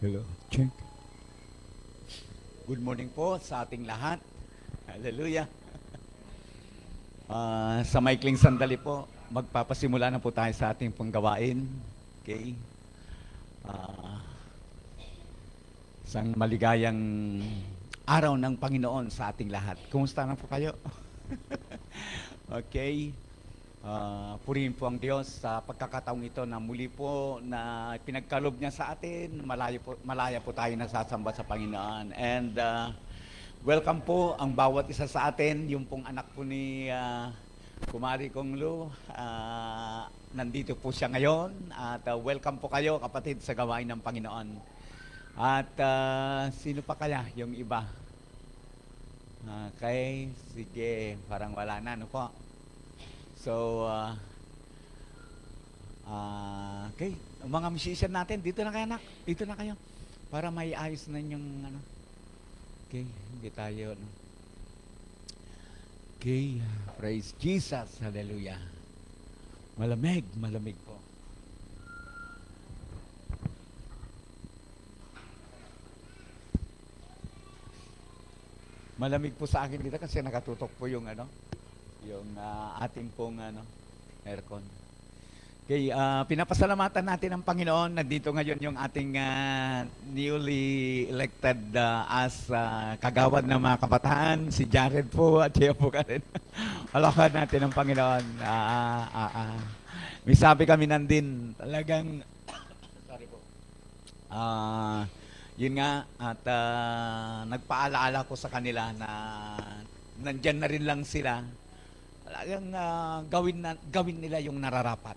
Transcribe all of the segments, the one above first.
Hello. Check. Good morning po sa ating lahat. Hallelujah. Sa maikling sandali po, magpapasimula na po tayo sa ating panggawain. Okay? Isang maligayang araw ng Panginoon sa ating lahat. Kumusta na po kayo? Okay. Purihin po ang Diyos sa pagkakataong ito na muli po na pinagkalob niya sa atin. Malaya po tayo nasasamba sa Panginoon. And welcome po ang bawat isa sa atin. Yung pong anak po ni Kumari Kong Lu. Nandito po siya ngayon. At welcome po kayo kapatid sa gawain ng Panginoon. At sino pa kaya yung iba? Okay, sige. Parang wala na, no po? So, okay. Mga musician natin, dito na kayo, anak. Dito na kayo. Para may ayos na yung, ano. Okay, hindi tayo, no. Okay, praise Jesus. Hallelujah. Malamig po. Malamig po sa akin dito kasi nakatutok po yung, ano, yung ating pong aircon. Okay, pinapasalamatan natin ang Panginoon. Nandito ngayon yung ating newly elected as kagawad ng mga kabataan, si Jared po at siya po ka rin. Palakad natin ang Panginoon. May sabi kami nandin, talagang, sorry po, yun nga, at nagpaalaala ko sa kanila na nandyan na rin lang sila. Talagang gawin nila yung nararapat.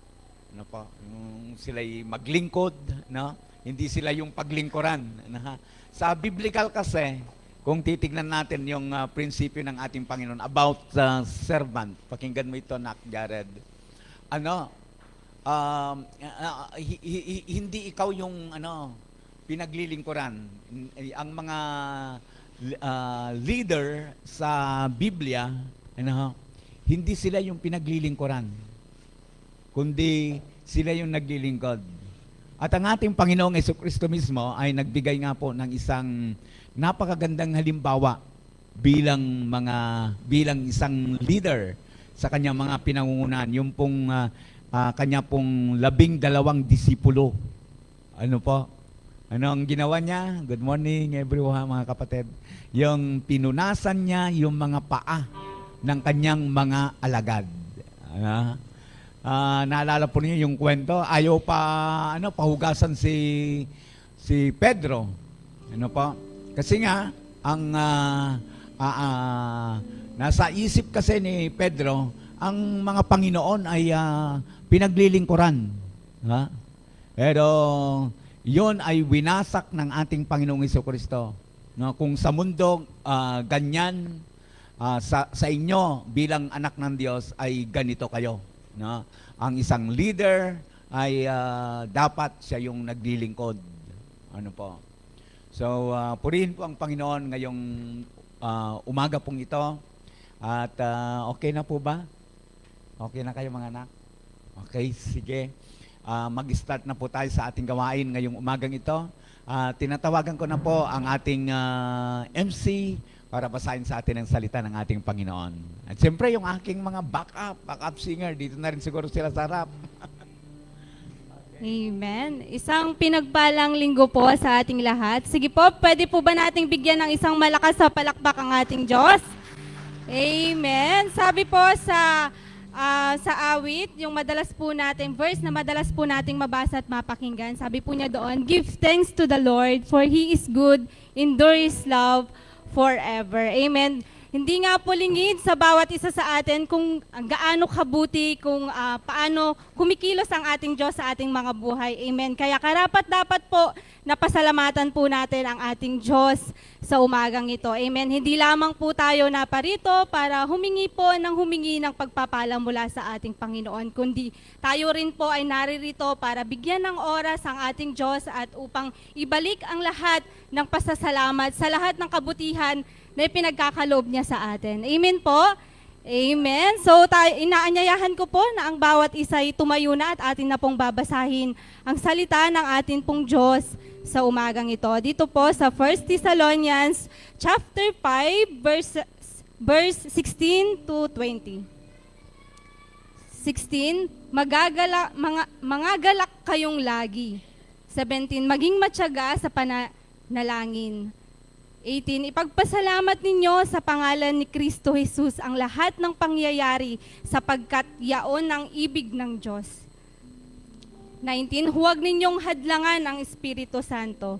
Ano po? Yung sila'y maglingkod, no? Hindi sila yung paglingkuran. Sa biblical kasi, kung titignan natin yung prinsipyo ng ating Panginoon about servant, pakinggan mo ito, Nak Jared. Hindi ikaw yung pinaglilingkuran. Ang mga leader sa Biblia, hindi sila yung pinaglilingkuran, kundi sila yung naglilingkod. At ang ating Panginoong Jesucristo mismo ay nagbigay nga po ng isang napakagandang halimbawa bilang isang leader sa kanyang mga pinangungunan. Yung pong kanya pong 12 disipulo. Ano po? Ano ang ginawa niya? Good morning everyone, mga kapatid. Yung pinunasan niya yung mga paa ng kanyang mga alagad. Naalala po niyo yung kwento, ayaw pa pahugasan si Pedro. Ano po? Kasi nga ang nasa isip kasi ni Pedro, ang mga Panginoon ay pinaglilingkuran. Pero yon ay winasak ng ating Panginoong Jesucristo. No, kung sa mundo ganyan, sa inyo bilang anak ng Diyos ay ganito kayo, no? Ang isang leader ay dapat siya yung naglilingkod. Ano po? So purihin po ang Panginoon ngayong umaga pong ito. At okay na po ba? Okay na kayo, mga anak? Okay, sige. Mag-start na po tayo sa ating gawain ngayong umagang ito. Tinatawagan ko na po ang ating MC para basahin sa atin ang salita ng ating Panginoon. At siyempre, yung aking mga backup singer, dito na rin siguro sila sa harap. Amen. Isang pinagpalang linggo po sa ating lahat. Sige po, pwede po ba nating bigyan ng isang malakas sa palakpak ang ating Diyos? Amen. Sabi po sa awit, yung madalas po natin, verse na madalas po nating mabasa at mapakinggan, sabi po niya doon, "Give thanks to the Lord, for He is good, endure His love forever." Amen. Hindi nga po lingid sa bawat isa sa atin kung gaano kabuti, kung paano kumikilos ang ating Diyos sa ating mga buhay. Amen. Kaya karapat-dapat po napasalamatan po natin ang ating Diyos sa umagang ito. Amen. Hindi lamang po tayo naparito para humingi ng pagpapala mula sa ating Panginoon, kundi tayo rin po ay naririto para bigyan ng oras ang ating Diyos at upang ibalik ang lahat ng pasasalamat sa lahat ng kabutihan na pinagkakaloob niya sa atin. Amen po? Amen. So, inaanyayahan ko po na ang bawat isa ay tumayo na at atin na pong babasahin ang salita ng atin pong Diyos sa umagang ito. Dito po sa 1 Thessalonians chapter 5 verse 16 to 20. 16, mga galak kayong lagi. 17, maging matyaga sa panalangin. 18, ipagpasalamat ninyo sa pangalan ni Kristo Jesus ang lahat ng pangyayari sapagkat yaon ang ibig ng Diyos. 19, huwag ninyong hadlangan ang Espiritu Santo.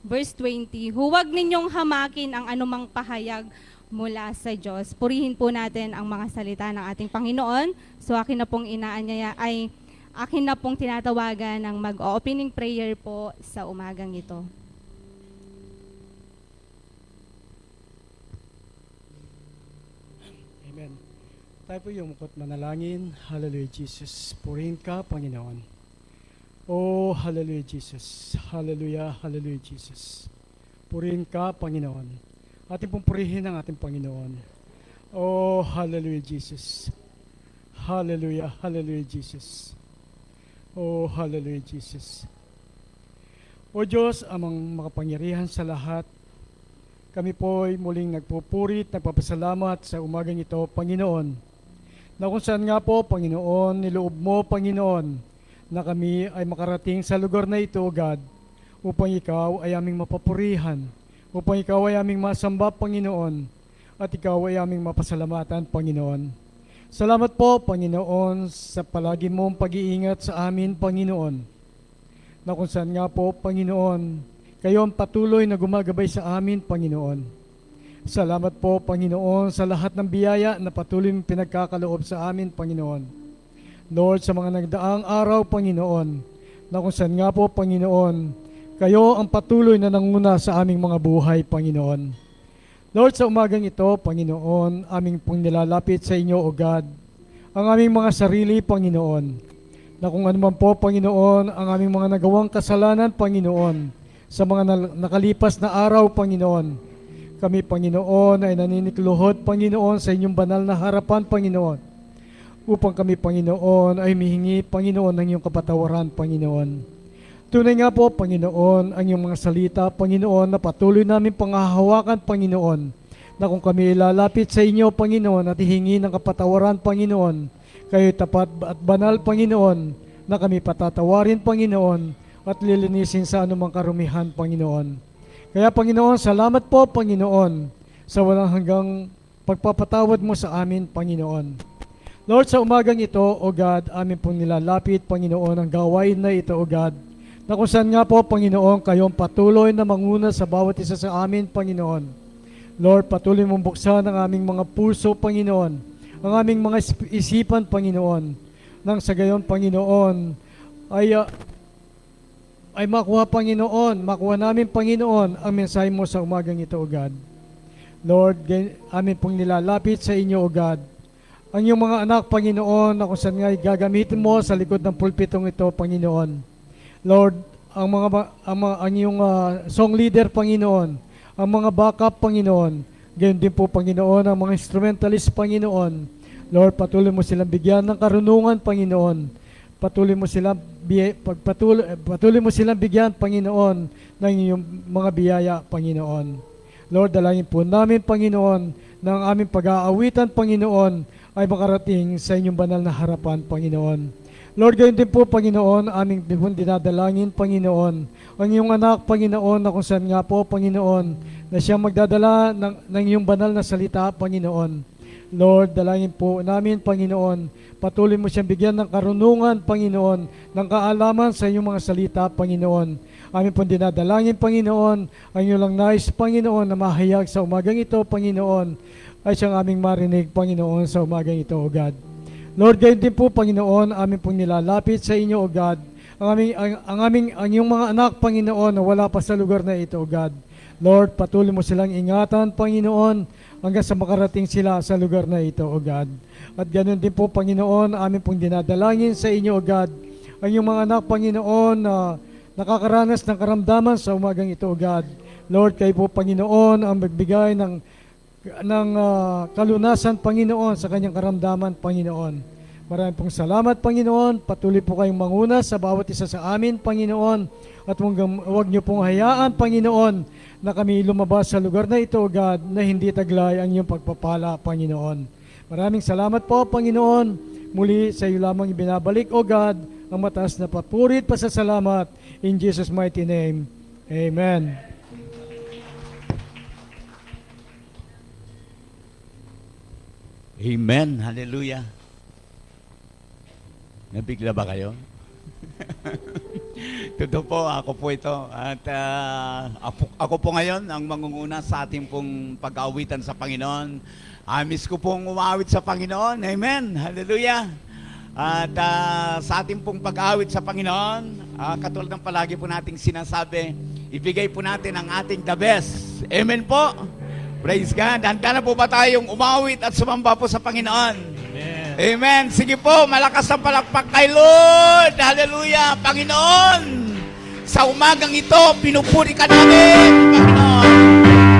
Verse 20, huwag ninyong hamakin ang anumang pahayag mula sa Diyos. Purihin po natin ang mga salita ng ating Panginoon. So akin na pong akin na pong tinatawagan ng mag-opening prayer po sa umagang ito. Amen. Tayo po yung mukot manalangin. Hallelujah, Jesus. Purihin ka, Panginoon. Oh, hallelujah, Jesus. Hallelujah, hallelujah, Jesus. Purihin ka, Panginoon. Ating pong purihin ang ating Panginoon. Oh, hallelujah, Jesus. Hallelujah, hallelujah, Jesus. Oh, hallelujah, Jesus. O Diyos, amang makapangyarihan sa lahat, kami po ay muling nagpupurit, nagpapasalamat sa umagang ito, Panginoon. Na kung saan nga po, Panginoon, niloob mo, Panginoon, na kami ay makarating sa lugar na ito, God, upang ikaw ay aming mapapurihan, upang ikaw ay aming masamba, Panginoon, at ikaw ay aming mapasalamatan, Panginoon. Salamat po, Panginoon, sa palagi mong pag-iingat sa amin, Panginoon, na kung saan nga po, Panginoon, kayo ang patuloy na gumagabay sa amin, Panginoon. Salamat po, Panginoon, sa lahat ng biyaya na patuloy mong pinagkakaloob sa amin, Panginoon. Lord, sa mga nagdaang araw, Panginoon, na kung saan nga po, Panginoon, kayo ang patuloy na nanguna sa aming mga buhay, Panginoon. Lord, sa umagang ito, Panginoon, aming pong nilalapit sa inyo, O God, ang aming mga sarili, Panginoon, na kung anuman po, Panginoon, ang aming mga nagawang kasalanan, Panginoon, sa mga nakalipas na araw, Panginoon, kami, Panginoon, ay naninikluhod, Panginoon, sa inyong banal na harapan, Panginoon, upang kami, Panginoon, ay mihingi, Panginoon, ng iyong kapatawaran, Panginoon. Tunay nga po, Panginoon, ang iyong mga salita, Panginoon, na patuloy namin panghahawakan, Panginoon, na kung kami lalapit sa inyo, Panginoon, at hihingi ng kapatawaran, Panginoon, kayo tapat at banal, Panginoon, na kami patatawarin, Panginoon, at lilinisin sa anumang karumihan, Panginoon. Kaya, Panginoon, salamat po, Panginoon, sa walang hanggang pagpapatawad mo sa amin, Panginoon. Lord, sa umagang ito, O God, amin pong nilalapit, Panginoon, ang gawain na ito, O God, na kung saan nga po, Panginoon, kayong patuloy na manguna sa bawat isa sa amin, Panginoon. Lord, patuloy mong buksan ang aming mga puso, Panginoon, ang aming mga isipan, Panginoon, nang sa gayon, Panginoon, ay makuha, Panginoon, makuha namin, Panginoon, ang mensahe mo sa umagang ito, O God. Lord, amin pong nilalapit sa inyo, O God, ang iyong mga anak, Panginoon, na kung saan nga gagamitin mo sa likod ng pulpitong ito, Panginoon. Lord, ang iyong song leader, Panginoon, ang mga backup, Panginoon, gayon din po, Panginoon, ang mga instrumentalist, Panginoon. Lord, patuloy mo silang bigyan ng karunungan, Panginoon. Patuloy mo silang bigyan, Panginoon, ng iyong mga biyaya, Panginoon. Lord, dalangin po namin, Panginoon, na ang aming pag-aawitan, Panginoon, ay makarating sa inyong banal na harapan, Panginoon. Lord, gayon din po, Panginoon, aming dinadalangin, Panginoon, ang iyong anak, Panginoon, na kung saan nga po, Panginoon, na siyang magdadala ng iyong banal na salita, Panginoon. Lord, dalangin po namin, Panginoon, patuloy mo siyang bigyan ng karunungan, Panginoon, ng kaalaman sa iyong mga salita, Panginoon. Amin pong dinadalangin, Panginoon, ang iyong lang nais, Panginoon, na mahayag sa umagang ito, Panginoon, ay siyang aming marinig, Panginoon, sa umagang ito, O God. Lord, gayon din po, Panginoon, amin pong nilalapit sa inyo, O God, ang iyong mga anak, Panginoon, na wala pa sa lugar na ito, O God. Lord, patuloy mo silang ingatan, Panginoon, hanggang sa makarating sila sa lugar na ito, O God. At ganoon din po, Panginoon, amin pong dinadalangin sa inyo, O God, ang iyong mga anak, Panginoon, na nakakaranas ng karamdaman sa umagang ito, O God. Lord, kayo po, Panginoon, ang magbigay ng kalunasan, Panginoon, sa kanyang karamdaman, Panginoon. Maraming pong salamat, Panginoon. Patuloy po kayong manguna sa bawat isa sa amin, Panginoon. At huwag niyo pong hayaan, Panginoon, na kami lumabas sa lugar na ito, God, na hindi taglay ang iyong pagpapala, Panginoon. Maraming salamat po, Panginoon. Muli sa iyo lamang ibinabalik, O God, ang mataas na papurit, pasasalamat. In Jesus' mighty name, Amen. Amen. Hallelujah. Nabigla ba kayo? Totoo po, ako po ito. At ako po ngayon ang mangunguna sa ating pong pag-aawitan sa Panginoon. Miss ko pong umawit sa Panginoon. Amen. Hallelujah. At sa ating pong pag-aawit sa Panginoon, katulad ng palagi po nating sinasabi, ibigay po natin ang ating the best. Amen po. Praise God. Handa na po ba tayong umawit at sumamba po sa Panginoon? Amen. Amen. Sige po, malakas ang palakpak kay Lord. Hallelujah. Panginoon, sa umagang ito, pinupuri ka namin, Panginoon.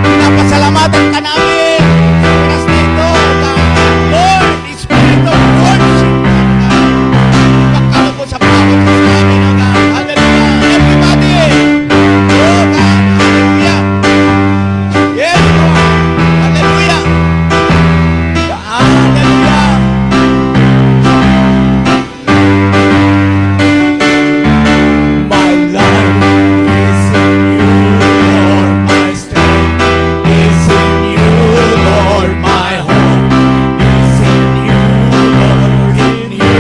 Pinapasalamatan ka namin sa oras na ito, Lord, Spirit of worship. Pagkalo po sa pagod sa amin, O God. Hallelujah. Everybody. Oh God. Hallelujah. Yes, Lord. Hallelujah. Hallelujah. My life is in you, Lord. My strength is in you, Lord. My hope is in you, Lord. In you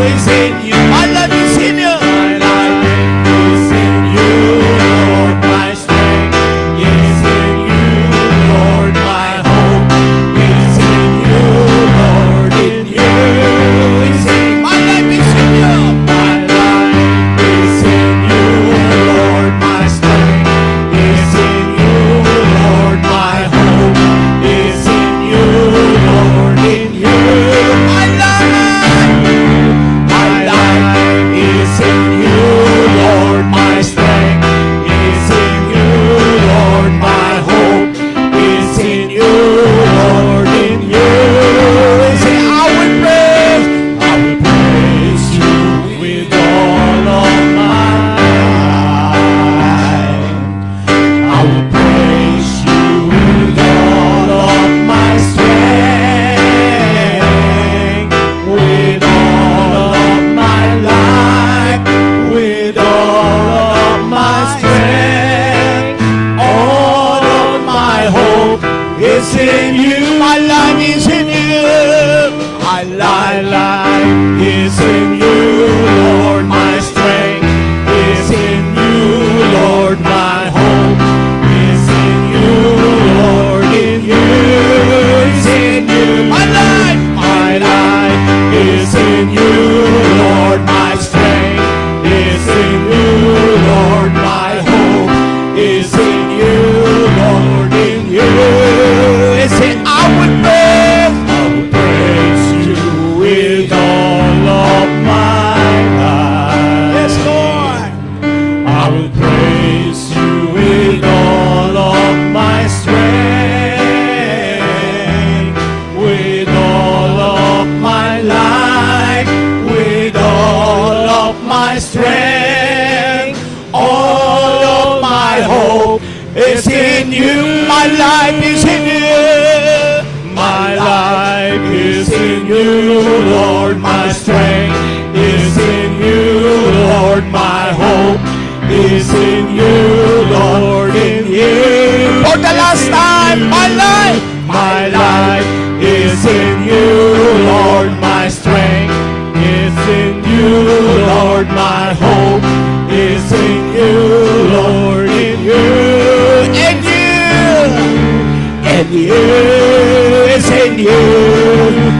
is in you. My life is in you. My life is in you, Lord. My strength is in you, Lord. My hope is in you, Lord. In you is in my life is in you. My life is in you, Lord. My strength is in you, Lord. My hope is in you, Lord. In you, my life is in you, Lord. My strength is in you, Lord. My hope is in you, Lord. In you, say, I will praise you with all of my life. I will praise you with all of my strength, with all of my life, with all of my strength. All of my hope is in you. My life is in you. My life is in you, Lord. My strength is in you, Lord. My hope is in you, Lord. In you is in you. My life is in you, Lord. My strength is in you, Lord. My hope is in you, Lord. In you is in. I will praise you with all of my life. Yes, Lord. I will praise you with all of my strength, with all of my life, with all of my strength. All of my hope is in you. My life is in you. My life is in you, Lord. My strength is in you, Lord. My hope is in you, Lord. In you. For the last time, my life is in you, Lord. My strength is in you, Lord. My hope is in you, Lord. In you. In you. In you is in you.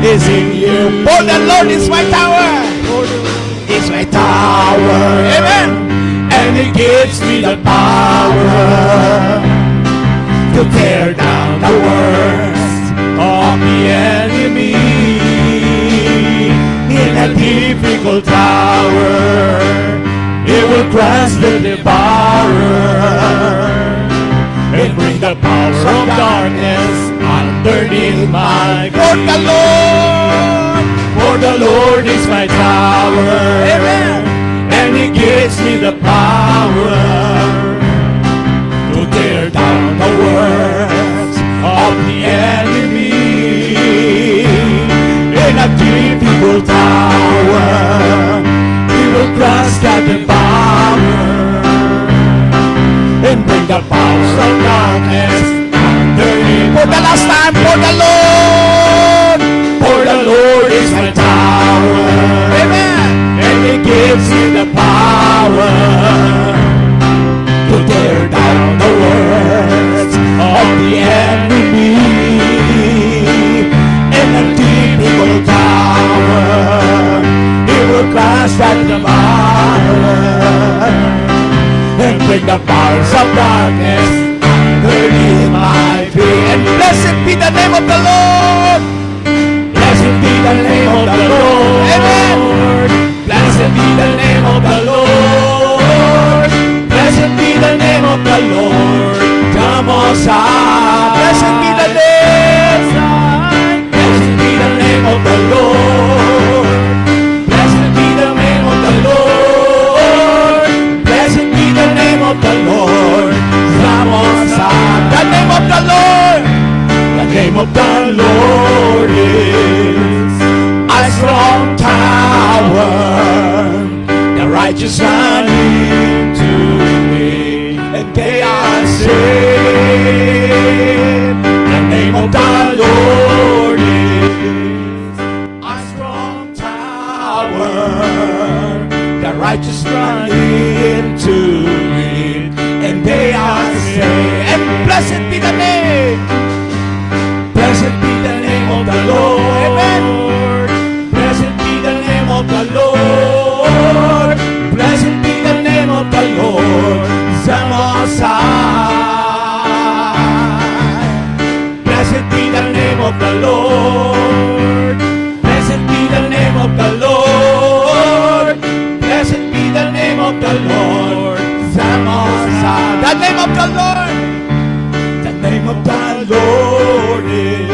Is in you. For the Lord is my tower. Is my tower. Amen. And He gives me the power to tear down the worst of the enemy. In a difficult hour, it will crush the devourer and bring the power of darkness underneath my feet. For the Lord, For the Lord is my tower, Amen. and He gives me the power to tear down the works of the enemy. In a difficult tower, He will crush that devourer and bring the powers of darkness underneath. for the last time, for the Lord, For the Lord is my tower, Amen. and He gives me the power to tear down the works of the enemy. In a difficult tower, He will crush that devourer and bring the powers of darkness underneath my feet. And blessed be the name of the Lord. Blessed be the name of the Lord. Amen. Blessed be the name of the Lord. Blessed be the name of the Lord. The Most High. Blessed be the name. Blessed be the name of the Lord. Blessed be the name of the Lord. Blessed be the name of the Lord. The Most High. The name of the Lord. The name of the Lord is a strong tower. The righteous run into it, and they are saved. The name of the Lord is a strong tower. The righteous run into it, and they are saved. And blessed be the name. Blessed be the name of the Lord. Amen. Blessed be the name of the Lord. Blessed be the name of the Lord. The Most High. Blessed be the name of the Lord. Blessed be the name of the Lord. Blessed be the name of the Lord. The Most High. The name of the Lord. The name of the Lord is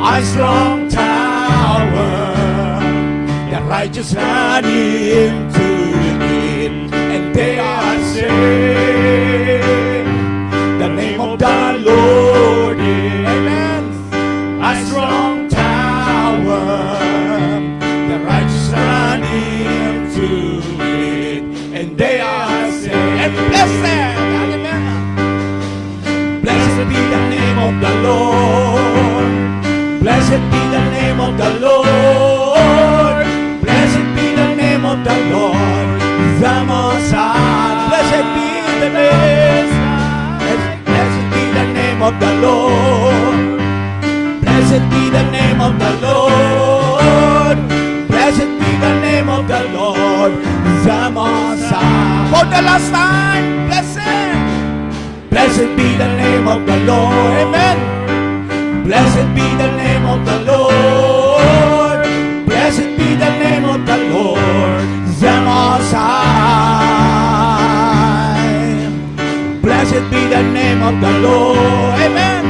a strong tower. The righteous run into it, and they are saved. The name of the Lord is a strong tower. The righteous run into it, and they are saved. And blessed. Amen. Blessed be the name of the Lord. Blessed be the name of the Lord. Blessed be the name of the Lord. The Most High. Blessed be the name. Blessed be the name of the Lord. Blessed be the name of the Lord. Blessed be the name of the Lord. The Most High. For the last time, blessed. Blessed be the name of the Lord. Amen. Blessed be the name of the Lord. Blessed be the name of the Lord. The Most High. Blessed be the name of the Lord. Amen.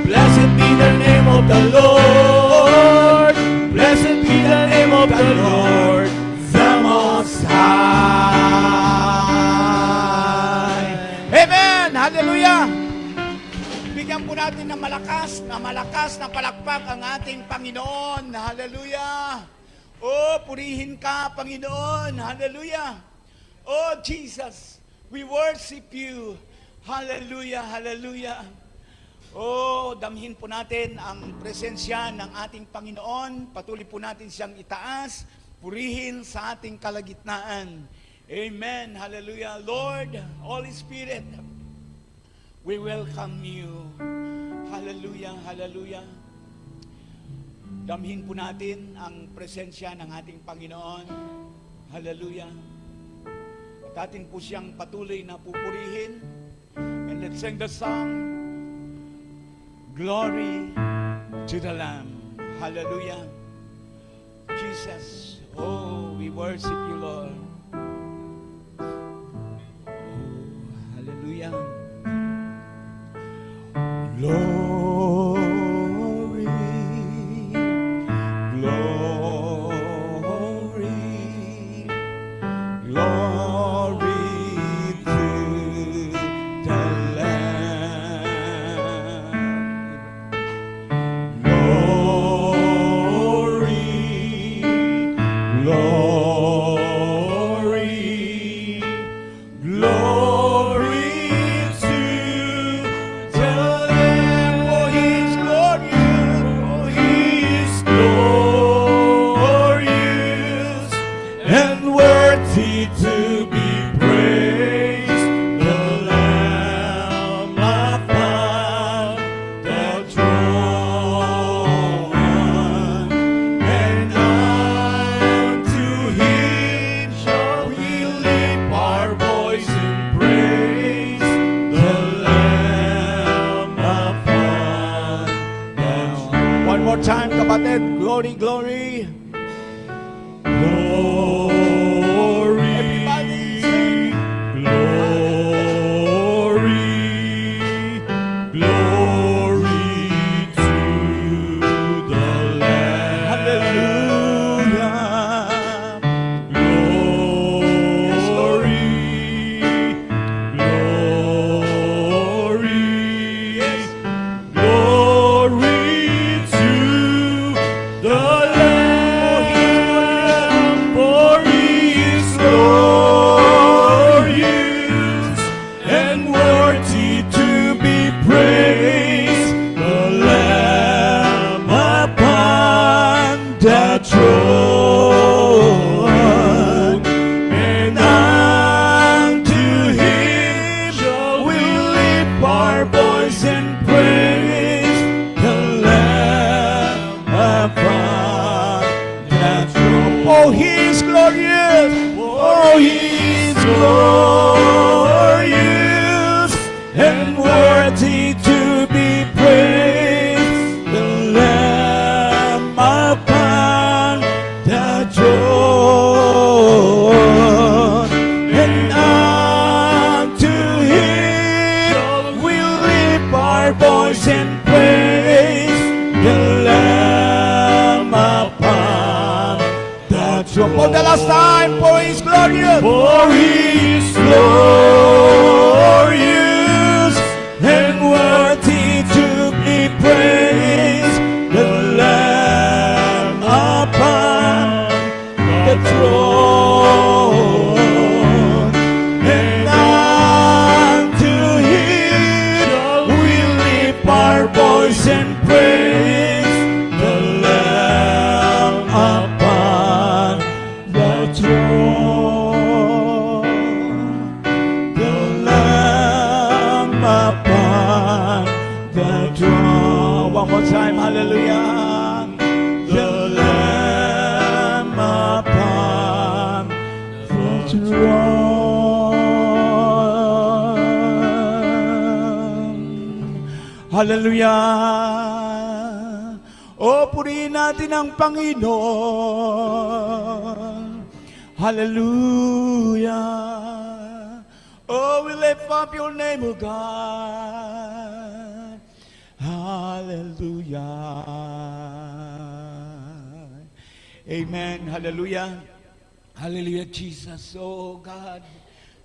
Blessed be the name of the Lord. Blessed be the name of the Lord. The Most High. Amen. Hallelujah. Bigyan po natin ng malakas na palakpak ang ating Panginoon. Hallelujah. Oh, purihin ka, Panginoon. Hallelujah. Oh, Jesus, we worship you. Hallelujah, hallelujah. Oh, damhin po natin ang presensya ng ating Panginoon. Patuloy po natin siyang itaas, purihin sa ating kalagitnaan. Amen, hallelujah. Lord, Holy Spirit, we welcome you. Hallelujah, hallelujah. Damhin po natin ang presensya ng ating Panginoon. Hallelujah. At atin po siyang patuloy na pupurihin. And let's sing the song, Glory to the Lamb. Hallelujah. Jesus, oh, we worship you, Lord. Oh, hallelujah. Lord, to be praised, the Lamb of God, the throne, and unto Him shall we lift our voice in praise, the Lamb of God. One more time, kapatid. Glory, glory. Glory. Everybody sing. Glory. Glory to the Lamb. Hallelujah. Glory. Glory. Glory to the Lamb, for He is glorious and worthy to be praised, the Lamb upon the throne, and unto Him shall we lift our voice and praise, the Lamb upon the throne. Oh, He is glorious! Oh, He is glorious and worthy to be praised, the Lamb upon the throne, and unto Him we lift our voice and praise, the Lamb upon the throne. For the last time, for He is glorious. For He is glorious and worthy to be praised, the Lamb upon the throne, and unto Him we lift our voice and praise, the Lamb upon the throne, the Lamb upon the throne. One more time, hallelujah. The Lamb upon the throne. Hallelujah. O purihin natin ang Panginoon. Hallelujah. Oh, we lift up your name, O God. Hallelujah. Amen. Hallelujah. Hallelujah, Jesus. Oh, God.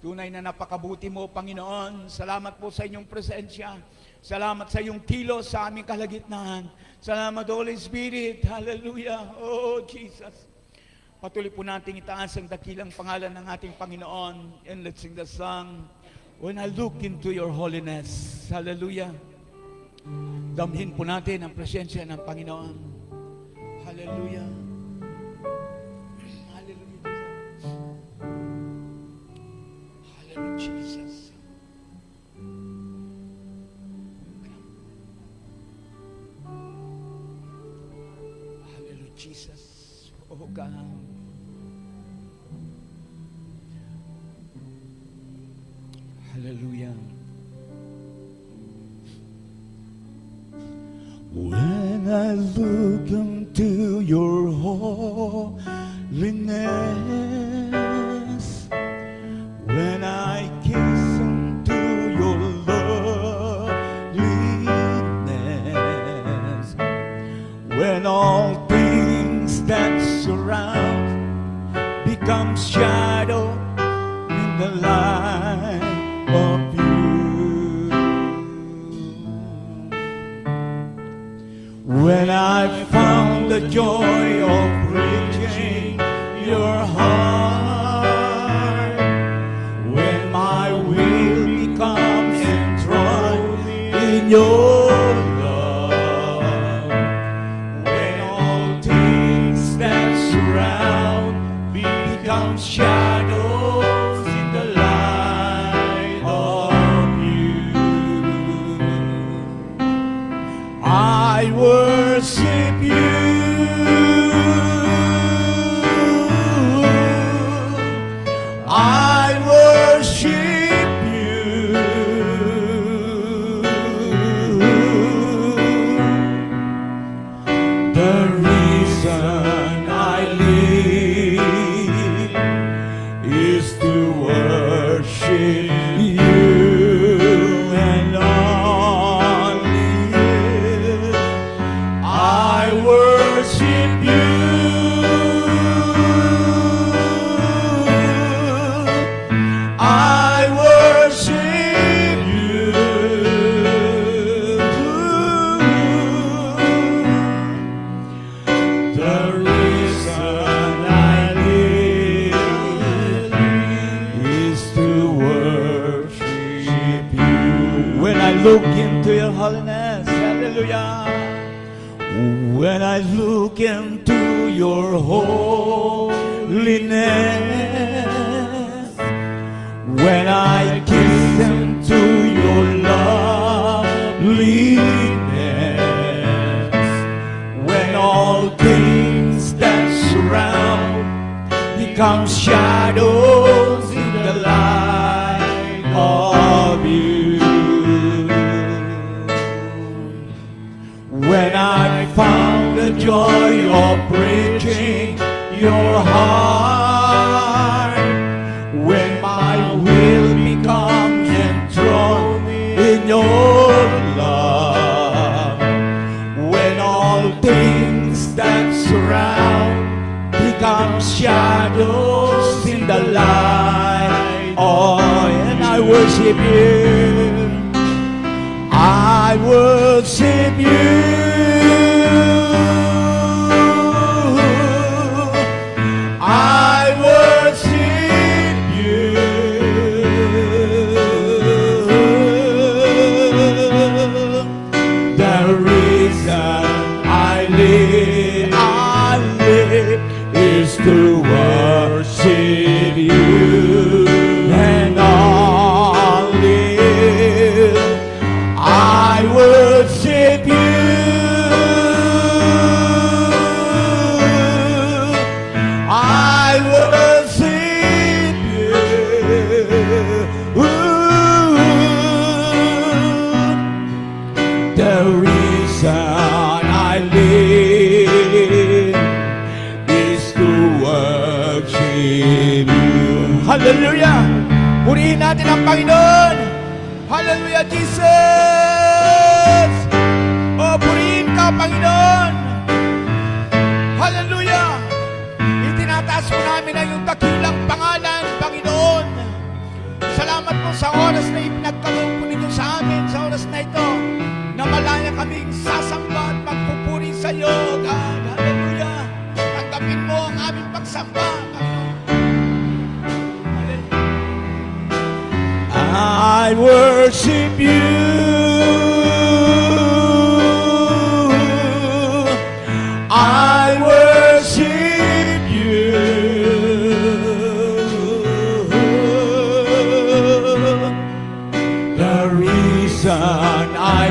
Tunay na napakabuti mo, Panginoon. Salamat po sa inyong presensya. Salamat sa iyong kilos sa aming kalagitnaan. Salamat, Holy Spirit. Hallelujah. Oh, Jesus. Patuloy po natin itaas ang dakilang pangalan ng ating Panginoon. And let's sing the song, When I Look Into Your Holiness. Hallelujah. Damhin po natin ang presensya ng Panginoon. Hallelujah. Hallelujah. Hallelujah, Jesus. Hallelujah, Jesus. Oh God. Hallelujah. When I look into your holiness, when I kiss into your loveliness, when all things that surround become shadow in the light of you. When I found the joy of reaching your heart, when my will becomes enthralled in your love, when all things that surround become shadows is to worship you and only you. I worship you. I worship you. The reason I live is to worship you. When I look into your holiness, hallelujah. When I look into your holiness, when I kiss into your loveliness, when all things that surround become shadows in the light of you. When I found the joy of preaching your heart, when my will becomes enthroned in your love, when all things that surround become shadows in the light, oh, and I worship you. I worship you. I worship you. The reason I live is to worship you and only you. I worship you. I worship you. The reason I live is to worship you. Hallelujah! Purihin natin ang Panginoon. Hallelujah, Jesus! Oh, purihin ka, Panginoon! Hallelujah! Itinataas po namin ang iyong dakilang pangalan, Panginoon. Salamat po sa oras na ipinagkaloob po ninyo sa amin, sa oras na ito, na malaya kaming sasamba at magpupuri sa iyo, God. Hallelujah! Tanggapin mo ang aming pagsamba, Panginoon. I worship you. I worship you. The reason I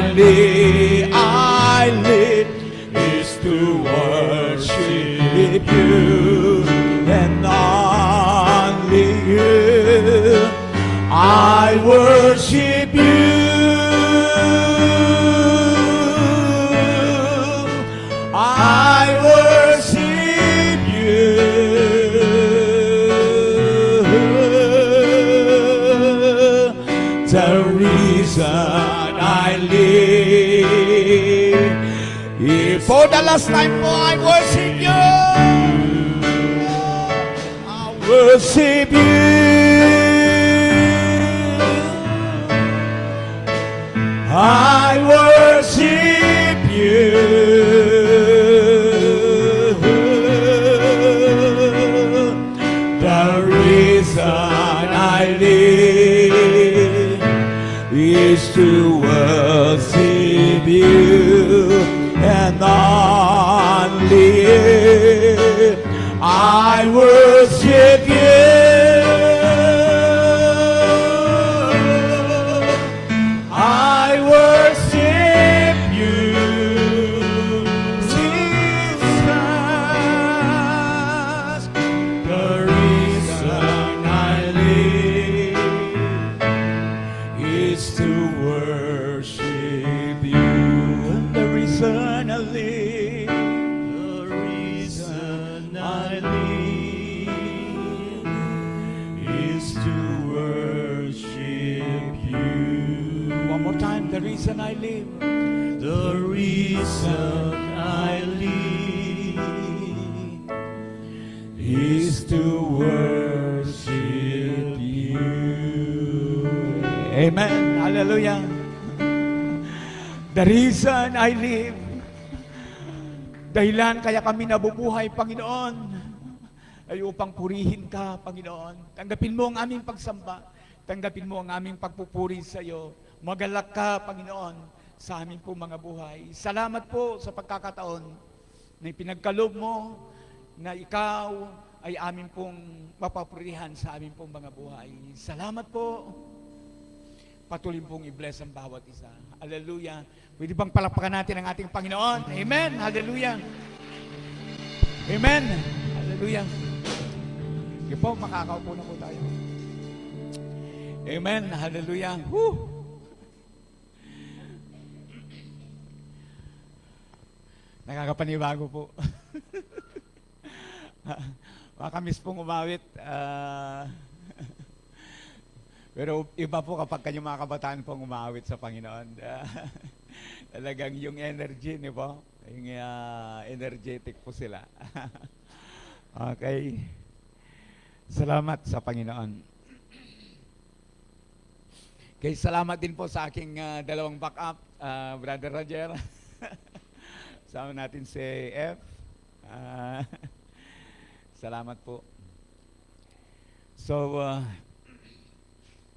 live is to worship you and only you. I worship you. I worship you. The reason I live is for the last time po, I worship you. I worship you. I worship you. The reason I live is to worship you and only you. I worship you. I worship you, Jesus. The reason I live is to worship you. The reason I live, the reason I live The reason I live. The reason I live is to worship you. Amen. Hallelujah. The reason I live. Dahilan kaya kami nabubuhay, Panginoon, ay upang purihin ka, Panginoon. Tanggapin mo ang aming pagsamba. Tanggapin mo ang aming pagpupuri sa iyo. Magalak ka, Panginoon, sa aming po mga buhay. Salamat po sa pagkakataon na ipinagkaloob mo na ikaw ay aming pong mapapurihan sa aming pong mga buhay. Salamat po. Patuloy pong i-bless ang bawat isa. Hallelujah. Pwede bang palakpakan natin ang ating Panginoon? Amen. Hallelujah. Amen. Hallelujah. Sige po, makakaupo na po tayo. Amen. Hallelujah. Woo! Nakakapanibago po. Makamiss pong umawit. Pero iba po kapag kanyang mga kabataan pong umawit sa Panginoon. Talagang yung energy, di ba? Yung energetic po sila. Okay. Salamat sa Panginoon. Okay, salamat din po sa aking dalawang backup, Brother Roger. Sama natin si F. Salamat po. So,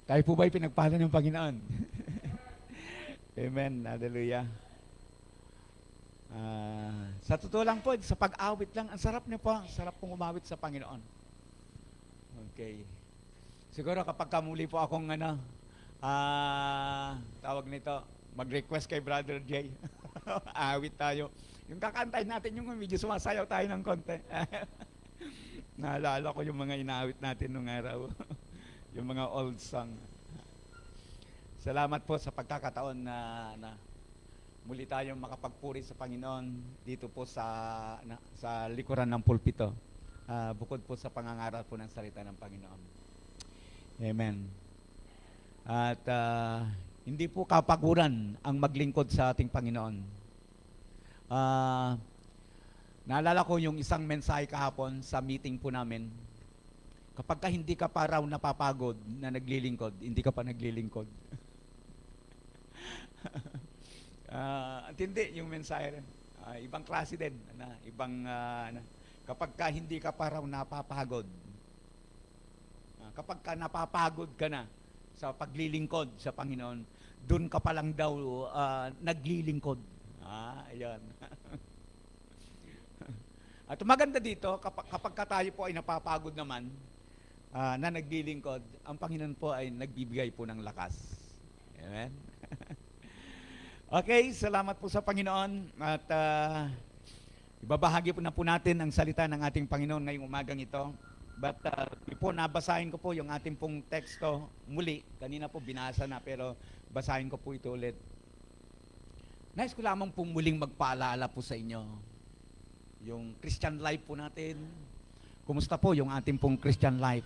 tayo po ba'y pinagpala ng Panginoon? Amen. Hallelujah. Sa totoo lang po, sa pag-awit lang, ang sarap niyo po. Ang sarap pong umawit sa Panginoon. Okay. Siguro kapag kamuli po akong tawag nito, mag-request kay Brother Jay. Awit tayo. Yung kakantahin natin yung medyo sumasayaw tayo ng konti. Naalala ko yung mga inaawit natin nung araw. Yung mga old song. Salamat po sa pagkakataon na muli tayong makapagpuri sa Panginoon dito po sa likuran ng pulpito. Bukod po sa pangangaral po ng salita ng Panginoon. Amen. At hindi po kapaguran ang maglingkod sa ating Panginoon. Naalala ko yung isang mensahe kahapon sa meeting po namin. Kapag ka hindi ka pa raw napapagod na naglilingkod, hindi ka pa naglilingkod. At hindi yung mensahe rin. Ibang klase din. Kapag ka hindi ka pa raw napapagod, kapag ka napapagod ka na sa paglilingkod sa Panginoon, doon ka pa lang daw naglilingkod. Ayan. At maganda dito, kapag ka tayo po ay napapagod naman, na naglilingkod, ang Panginoon po ay nagbibigay po ng lakas. Amen? Okay, salamat po sa Panginoon. At ibabahagi po na po natin ang salita ng ating Panginoon ngayong umagang ito. But nabasahin ko po yung ating pong teksto muli. Kanina po binasa na, pero basahin ko po ito ulit. Nais ko lamang pong muling magpaalala po sa inyo yung Christian life po natin. Kumusta po yung ating pong Christian life?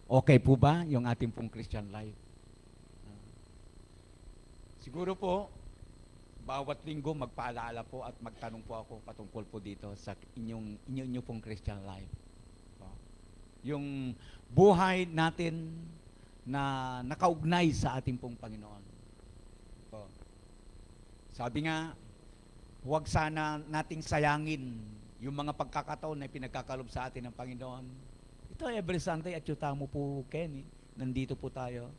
Okay po ba yung ating pong Christian life? Siguro po, bawat linggo magpaalala po at magtanong po ako patungkol po dito sa inyo pong Christian life. Yung buhay natin na nakaugnay sa ating pong Panginoon. Sabi nga, huwag sana nating sayangin yung mga pagkakataon na pinagkakalob sa atin ng Panginoon. Ito every Sunday at yuta mo po, Kenny. Nandito po tayo.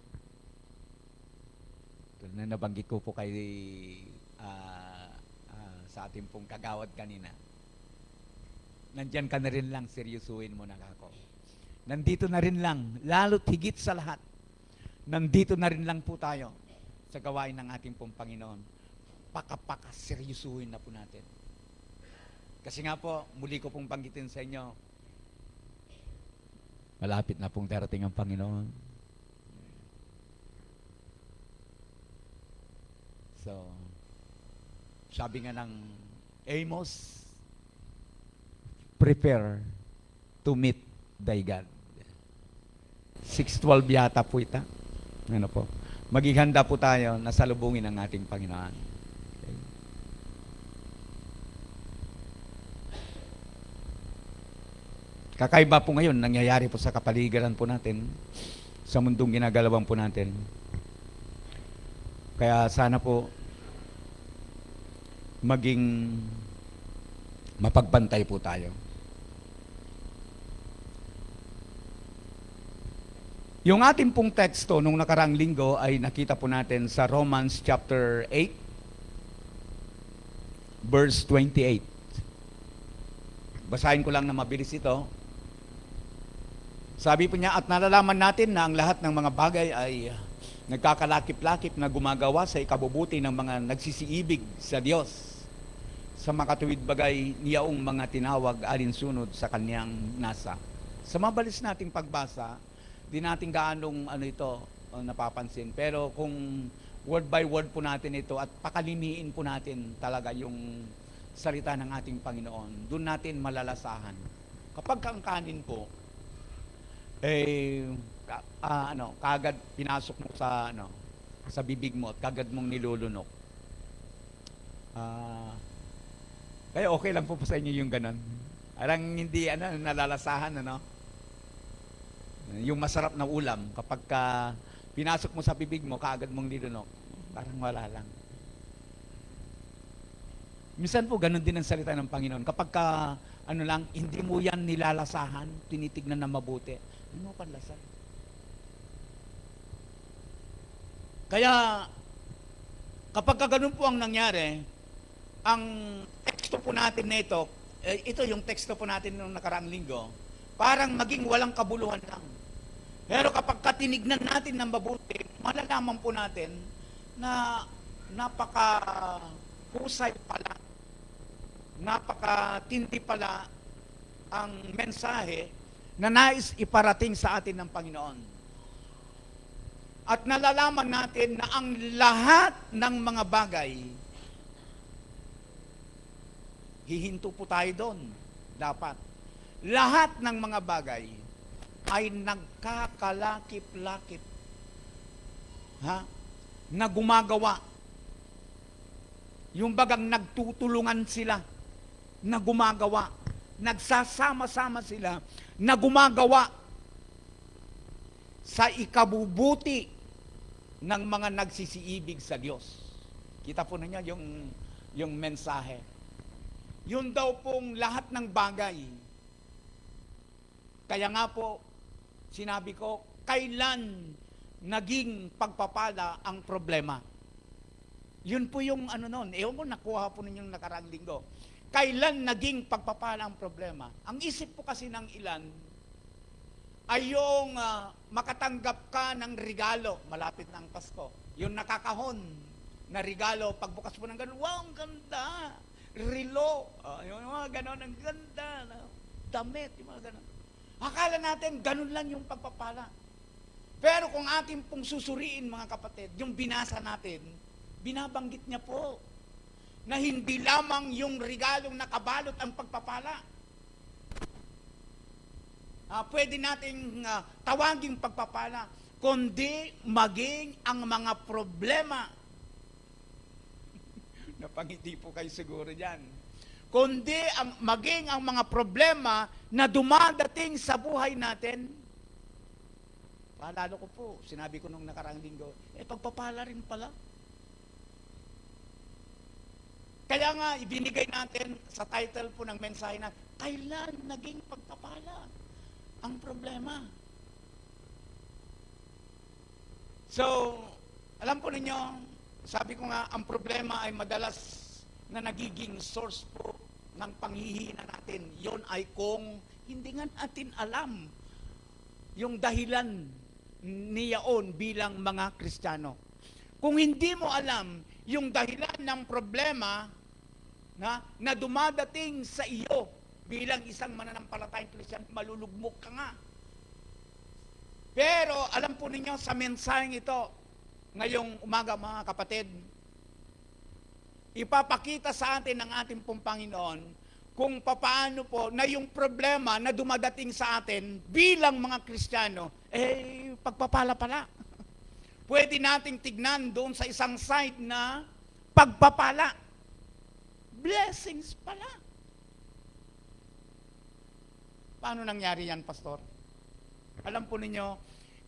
Ito na nabanggit ko po kay sa ating pong kagawad kanina. Nandyan ka na rin lang, seryosuhin mo na ako. Nandito na rin lang, lalo't higit sa lahat, nandito na rin lang po tayo sa gawain ng ating pong Panginoon. Seryosuhin na po natin. Kasi nga po, muli ko pong banggitin sa inyo, malapit na pong darating ang Panginoon. So, sabi nga ng Amos, prepare to meet thy God. 6:12 yata po ito. Ano po? Maging handa po tayo na salubungin ang ating Panginoon. Okay. Kakaiba po ngayon, nangyayari po sa kapaligiran po natin, sa mundong ginagalawan po natin. Kaya sana po, maging mapagpantay po tayo. Yung ating pong teksto nung nakaraang linggo ay nakita po natin sa Romans chapter 8, verse 28. Basahin ko lang na mabilis ito. Sabi po niya, at nalalaman natin na ang lahat ng mga bagay ay nagkakalakip-lakip na gumagawa sa ikabubuti ng mga nagsisiibig sa Diyos, sa makatuwid bagay niyaong mga tinawag alinsunod sa kanyang nasa. Sa mabalis nating pagbasa, di natin gaanong napapansin. Pero kung word by word po natin ito at pakaliniin po natin talaga yung salita ng ating Panginoon, doon natin malalasahan. Kapag ang kanin po, kagad pinasok mo sa bibig mo at kagad mong nilulunok. Kaya okay lang po sa inyo yung ganun. Arang hindi nalalasahan, yung masarap na ulam, kapag pinasok mo sa bibig mo, kaagad mong nilunok, parang wala lang. Minsan po, ganun din ang salita ng Panginoon. Kapag hindi mo yan nilalasahan, tinitignan na mabuti, hindi mo panlasa. Kaya, kapag ganun po ang nangyari, ang teksto po natin na ito yung teksto po natin nung nakaraang linggo, parang maging walang kabuluhan lang. Pero kapag katinignan natin ng mabuti, malalaman po natin na napaka-husay pala, napaka-tindi pala ang mensahe na nais iparating sa atin ng Panginoon. At nalalaman natin na ang lahat ng mga bagay, hihinto po tayo doon, dapat. Lahat ng mga bagay ay nagkakalakip-lakip na gumagawa. Yung bagang nagtutulungan sila na gumagawa. Nagsasama-sama sila na gumagawa sa ikabubuti ng mga nagsisiibig sa Diyos. Kita po ninyo yung mensahe. Yun daw pong lahat ng bagay. Kaya nga po, sinabi ko, kailan naging pagpapala ang problema? Yun po yung noon. Ewan ko, nakuha po ninyong nakaraang linggo. Kailan naging pagpapala ang problema? Ang isip po kasi ng ilan ay yung makatanggap ka ng regalo, malapit na ang Pasko. Yung nakakahon na regalo, pagbukas mo ng gano'n, wow, ang ganda! Relo, yung mga gano'n, ang ganda, damit, yung mga gano'n. Akala natin, ganun lang yung pagpapala. Pero kung ating pong susuriin, mga kapatid, yung binasa natin, binabanggit niya po na hindi lamang yung regalong nakabalot ang pagpapala. Pwede nating tawaging pagpapala, kundi maging ang mga problema. Napangiti po kayo siguro dyan. Kundi maging ang mga problema na dumadating sa buhay natin. Paalala ko po, sinabi ko nung nakaraang linggo, pagpapala rin pala. Kaya nga, ibinigay natin sa title po ng mensahe na, kailan naging pagpapala ang problema? So, alam po ninyo, sabi ko nga, ang problema ay madalas na nagiging source po ng panghihina natin. Yon ay kung hindi nga natin alam yung dahilan niyaon bilang mga Kristiyano. Kung hindi mo alam yung dahilan ng problema na dumadating sa iyo bilang isang mananampalatayang Kristiyano, malulugmok ka nga. Pero alam po ninyo sa mensaheng ito, ngayong umaga mga kapatid, ipapakita sa atin ng ating pong Panginoon kung papaano po na yung problema na dumadating sa atin bilang mga Kristiyano, pagpapala pala. pwede nating tignan doon sa isang side na pagpapala. Blessings pala. Paano nangyari yan, Pastor? Alam po ninyo,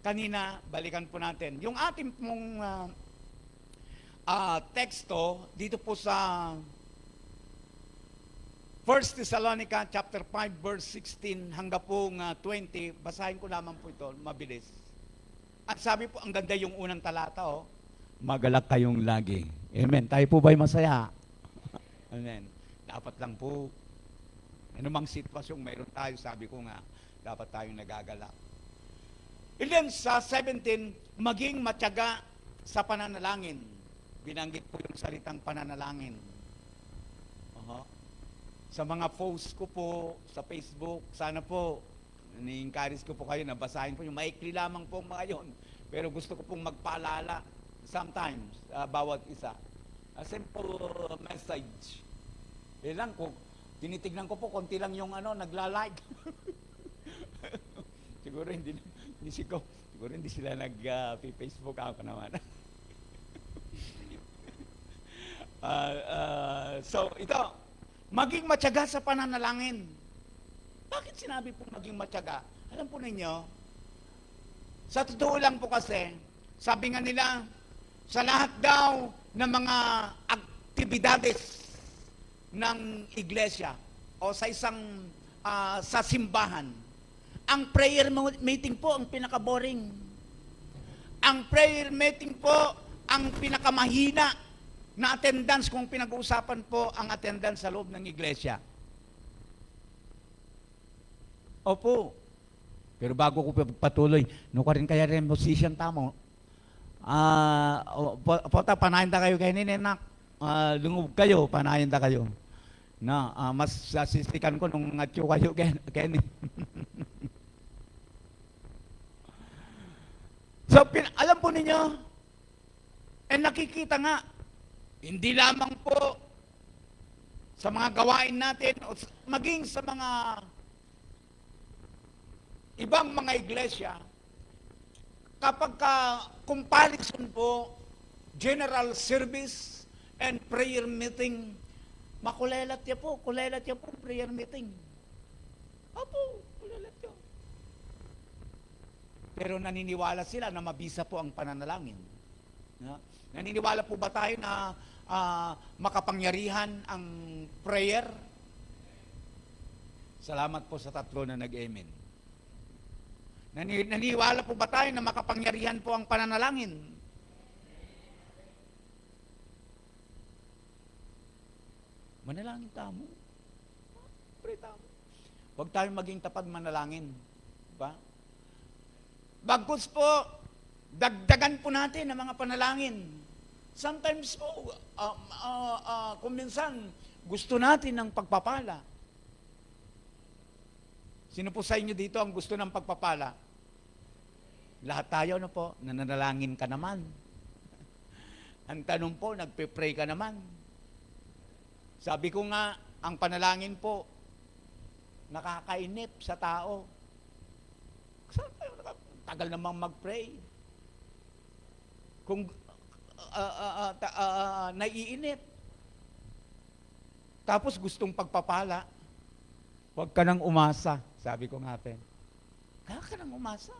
kanina, balikan po natin. Yung ating pong teksto, dito po sa 1 Thessalonica chapter 5 verse 16 hanggang po 20, basahin ko lamang po ito, mabilis. At sabi po, ang ganda yung unang talata, oh. Magalak kayong lagi. Amen. Tayo po ba'y masaya? Amen. Dapat lang po, anumang sitwasyong mayroon tayo, sabi ko nga, dapat tayong nagagalak. And then sa 17, maging matyaga sa pananalangin. Binanggit po yung salitang pananalangin. Sa mga posts ko po sa Facebook, sana po, ni-encourage ko po kayo na basahin po yung maikli lamang po mga yun. Pero gusto ko pong magpaalala sometimes, bawat isa. A simple message. Lang ko, tinitignan ko po, konti lang yung nagla-like. siguro hindi sila nag-Facebook ako naman. So, ito, maging matyaga sa pananalangin. Bakit sinabi po maging matyaga? Alam po ninyo, sa totoo lang po kasi, sabi nga nila, sa lahat daw ng mga aktibidades ng iglesia o sa isang sa simbahan, ang prayer meeting po ang pinaka-boring. Ang prayer meeting po ang pinakamahina na attendance kung pinag-uusapan po ang attendance sa loob ng iglesia. Opo. Pero bago ko patuloy, ka rin kaya rin musician tamo. Pota, panahin ta kayo kay ninenak. Lungog kayo, panahin ta kayo. Na, mas sasistikan ko nung atyo kayo kay So, alam po ninyo, nakikita nga, hindi lamang po sa mga gawain natin o maging sa mga ibang mga iglesia, kapag comparison po, general service and prayer meeting, makulelat niya po prayer meeting. Opo, kulelat niya. Pero naniniwala sila na mabisa po ang pananalangin. Naniniwala po ba tayo na makapangyarihan ang prayer? Salamat po sa tatlo na nag-amen. Naniniwala po ba tayo na makapangyarihan po ang pananalangin? Manalangin tamo. Pray tamo. Huwag tayong maging tapat manalangin. Diba? Bagkus po, dagdagan po natin ang mga panalangin. Sometimes po, kung minsan, gusto natin ng pagpapala. Sino po sa inyo dito ang gusto ng pagpapala? Lahat tayo, nananalangin ka naman. Ang tanong po, nagpe-pray ka naman. Sabi ko nga, ang panalangin po, nakakainip sa tao. Tagal namang mag-pray. Kung naiinip. Tapos gustong pagpapala. Huwag ka nang umasa, sabi ko nga ate. Huwag ka nang umasa.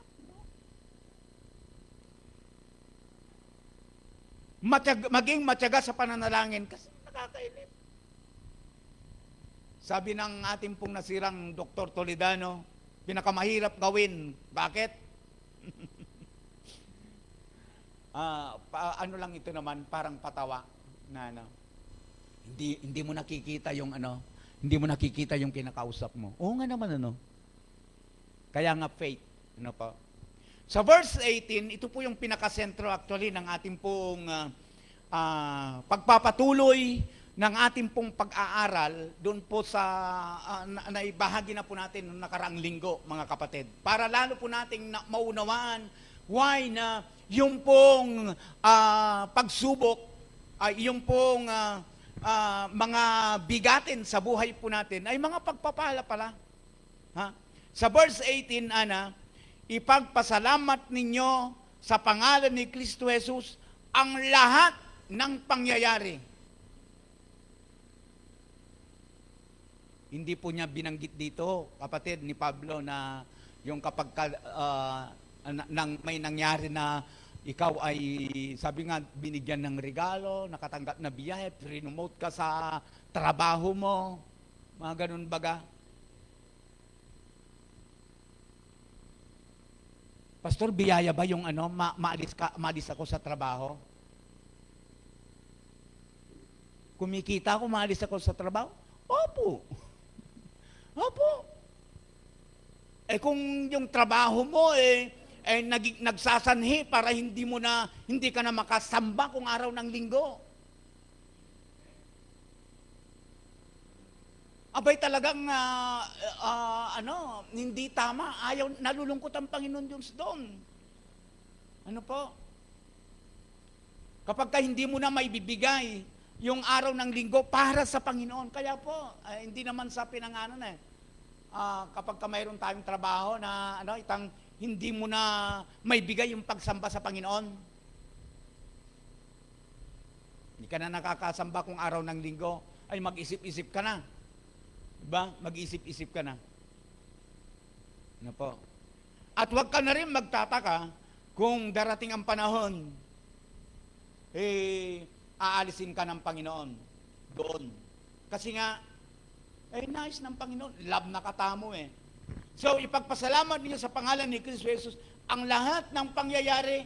Maging matyaga sa pananalangin kasi nakakainip. Sabi ng ating pong nasirang Dr. Toledano, pinakamahirap gawin. Bakit? Ano lang ito naman, parang patawa na hindi mo nakikita yung hindi mo nakikita yung kinakausap mo. Oo nga naman Kaya nga faith, pa. Sa verse 18, ito po yung pinakasentro actually ng ating pong pagpapatuloy ng ating pong pag-aaral doon po sa naibahagi na po natin noong nakaraang linggo, mga kapatid. Para lalo po nating maunawaan why na yung pong pagsubok, yung pong mga bigatin sa buhay po natin ay mga pagpapala pala. Sa verse 18, ipagpasalamat ninyo sa pangalan ni Kristo Jesus ang lahat ng pangyayari. Hindi po niya binanggit dito, kapatid ni Pablo, na yung kapag may nangyari na ikaw ay, sabi nga, binigyan ng regalo, nakatanggap na biyaya, promote ka sa trabaho mo, mga ganun baga. Pastor, biyaya ba yung maalis ako sa trabaho? Kumikita ako, maalis ako sa trabaho? Opo. Opo. Kung yung trabaho mo nagsasanhi para hindi ka na makasamba kung araw ng linggo. Abay talagang hindi tama. Nalulungkot ang Panginoon Diyos doon. Ano po? Kapag hindi mo na maibibigay yung araw ng linggo para sa Panginoon. Kaya po, hindi naman sa pinanganan kapag mayroon tayong trabaho na hindi mo na maibigay yung pagsamba sa Panginoon. Hindi ka na nakakasamba kung araw ng linggo, ay mag-isip-isip ka na. Diba? Mag-isip-isip ka na. Ano po? At huwag ka na rin magtataka kung darating ang panahon, aalisin ka ng Panginoon doon. Kasi nga, nais ng Panginoon. Love na katamo So, ipagpasalamat niyo sa pangalan ni Kristo Jesus ang lahat ng pangyayari.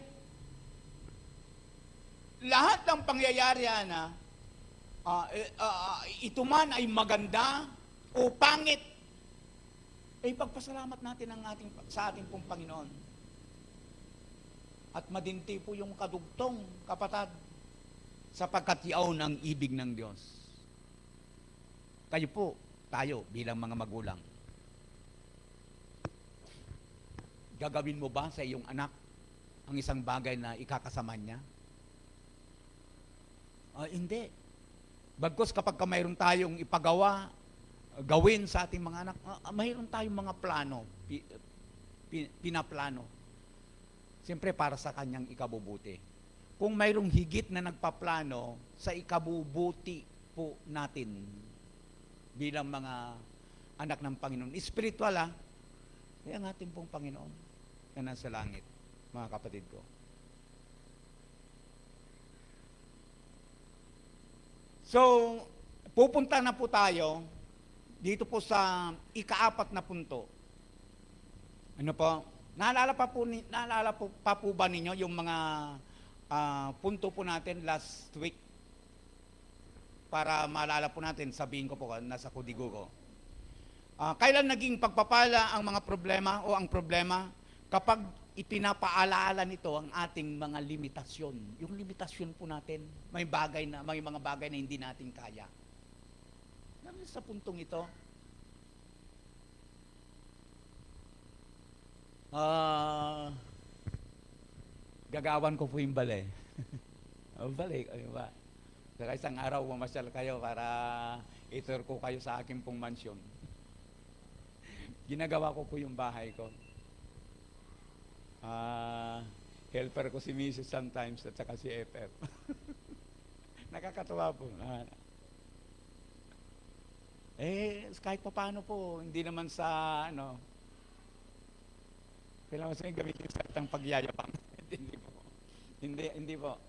Lahat ng pangyayari, ito man ay maganda o pangit, ipagpasalamat natin sa ating pong Panginoon. At madinti po yung kadugtong, kapatid, sapagkat yaon ang ibig ng Diyos. Kayo po, tayo bilang mga magulang, gagawin mo ba sa iyong anak ang isang bagay na ikakasama niya? Hindi. Bagkus kapag mayroon tayong gawin sa ating mga anak, mayroon tayong mga plano, pinaplano. Siyempre para sa kanyang ikabubuti. Kung mayroong higit na nagpaplano sa ikabubuti po natin bilang mga anak ng Panginoon. Spiritual ay ang ating pong Panginoon na nasa langit, mga kapatid ko. So, pupunta na po tayo dito po sa ika-4 na punto. Ano po? Naalala pa po ba ninyo yung mga punto po natin last week? Para maalala po natin, sabihin ko po, nasa kudigo ko. Kailan naging pagpapala ang mga problema o ang problema? Kapag ipinapaalaala nito ang ating mga limitasyon. Yung limitasyon po natin, may mga bagay na hindi natin kaya. Sa puntong ito, gagawan ko po yung bale. Balik, ba? Saka isang araw, mamasyal kayo para itur ko kayo sa aking pong mansyon. Ginagawa ko po yung bahay ko. Helper ko si Mrs. sometimes at saka si FF. Nakakatuwa po. Kahit pa paano po, hindi naman sa kailangan sa gamitin sa itang pagyayabang. Hindi po.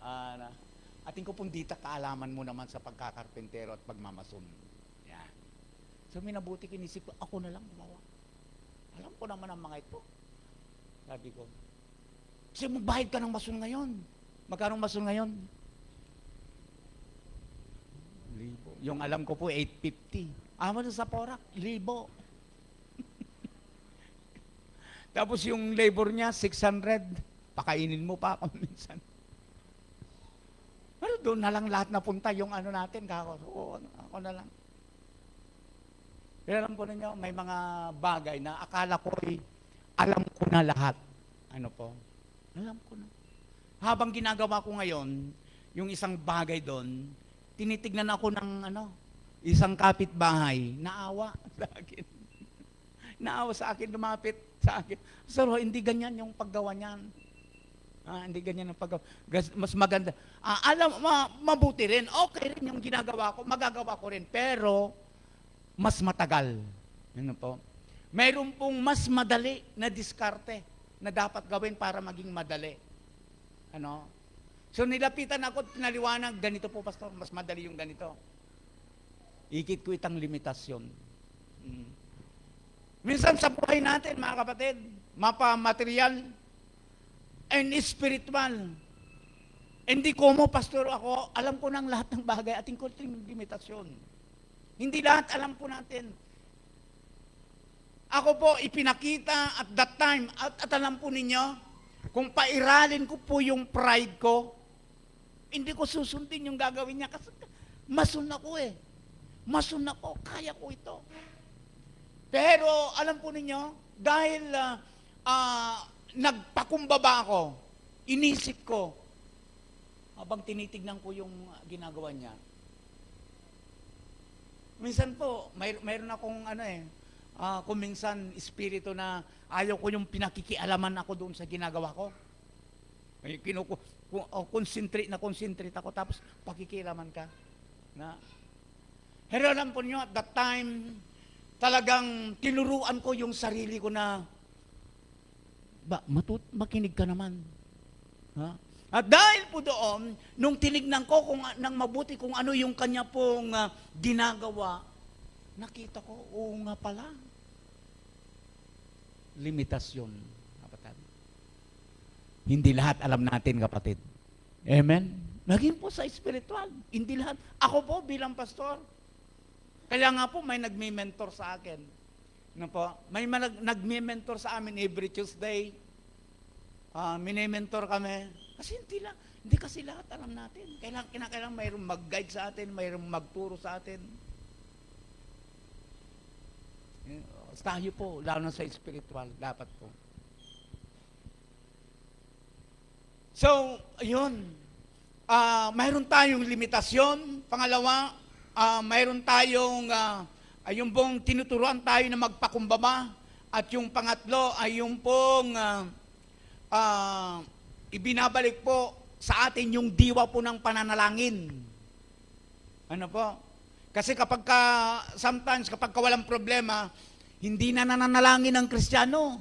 Ating ko pong dita kaalaman mo naman sa pagkakarpentero at pagmamason. Yan. So minabuti kinisip ko, ako na lang gumawa. Alam ko naman ang mga ito. Sabi ko, kasi magbahid ka ng mason ngayon. Magkano mason ngayon? 1,000. Yung alam ko po, 850. Aman sa Porac, 1,000. Tapos yung labor niya, 600. Pakainin mo pa ako minsan. Pero doon na lang lahat napunta yung natin. Ako na lang. Pero alam ko ninyo, may mga bagay na akala ko alam ko na lahat. Ano po? Alam ko na. Habang ginagawa ko ngayon, yung isang bagay doon, tinitignan ako ng isang kapitbahay, naawa sa akin. Naawa sa akin, lumapit sa akin. Sir, hindi ganyan yung paggawa niyan. Hindi ganyan ang mas maganda. Mabuti rin. Okay rin yung ginagawa ko. Magagawa ko rin. Pero, mas matagal. Ano po? Mayroon pong mas madali na diskarte na dapat gawin para maging madali. Ano? So, nilapitan ako at pinaliwanag, ganito po, Pastor, mas madali yung ganito. Ikit ko itang limitasyon. Minsan sa buhay natin, mga kapatid, mapa-material and spiritual. Hindi ko mo, Pastor, ako, alam ko ng lahat ng bagay, ating konting limitasyon. Hindi lahat alam po natin. Ako po, ipinakita at that time, at alam po ninyo, kung pairalin ko po yung pride ko, hindi ko susundin yung gagawin niya kasi masun ako eh. Masun ako, kaya ko ito. Pero alam po ninyo, dahil nagpakumbaba ako, inisip ko, habang tinitignan ko yung ginagawa niya, minsan po, mayroon akong kung minsan espiritu na ayaw ko yung pinakikialaman ako doon sa ginagawa ko. Concentrate ako, tapos pakikialaman ka. Pero alam po nyo, at that time, talagang tinuruan ko yung sarili ko na, makinig ka naman. At dahil po doon, nung tinignan ko nang mabuti kung ano yung kanya pong ginagawa, nakita ko, oo nga pala. Limitasyon, kapatid. Hindi lahat alam natin, kapatid. Amen? Naging po sa spiritual. Hindi lahat. Ako po bilang pastor. Kaya nga po may nagme-mentor sa akin. Ano po? May nagme-mentor sa amin every Tuesday. Mini-mentor kami. Kasi hindi kasi lahat alam natin. Kailangan mayroong mag-guide sa atin, mayroong magturo sa atin. Tayo po, lalo na sa spiritual, dapat po. So, ayun. Mayroon tayong limitasyon. Pangalawa, mayroon tayong, yung pong tinuturuan tayo na magpakumbaba. At yung pangatlo ay yung pong ibinabalik po sa atin yung diwa po ng pananalangin. Ano po? Kasi sometimes kapag walang problema, hindi na nananalangin ang Kristiyano.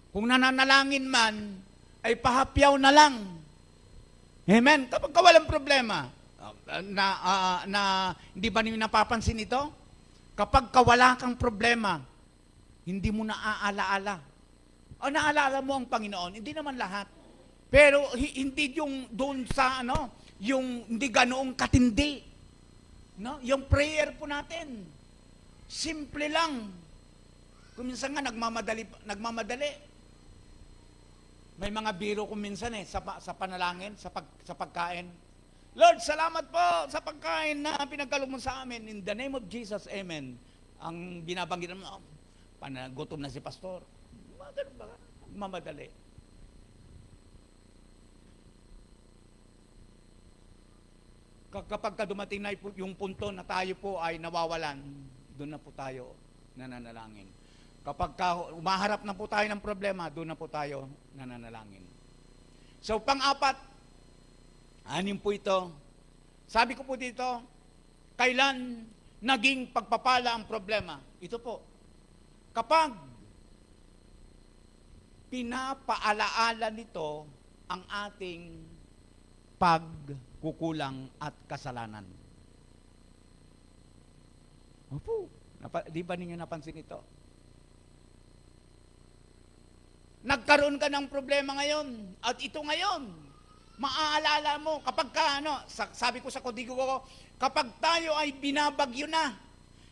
Kung nananalangin man, ay pahapyaw na lang. Amen? Kapag walang problema, hindi ba niyo napapansin ito? Kapag wala kang problema, hindi mo na aalaala. Naalala mo ang Panginoon, hindi naman lahat. Pero hindi yung doon sa yung hindi ganoong katindi. Yung prayer po natin, simple lang. Kung minsan nga nagmamadali. May mga biro kung minsan sa panalangin, sa pagkain. Lord, salamat po sa pagkain na pinagkaloob mo sa amin. In the name of Jesus, amen. Ang binabanggit mo, gutom na si pastor. Ganun ba? Mamadali. Kapag dumating na yung punto na tayo po ay nawawalan, doon na po tayo nananalangin. Kapag umaharap na po tayo ng problema, doon na po tayo nananalangin. So, pang-apat, 6 po ito. Sabi ko po dito, kailan naging pagpapala ang problema? Ito po, kapag pinapaalaala nito ang ating pagkukulang at kasalanan. Opo, di ba ninyo napansin ito? Nagkaroon ka ng problema ngayon, at ito ngayon, maaalala mo, kapag sabi ko sa kodigo ko, kapag tayo ay binabagyo na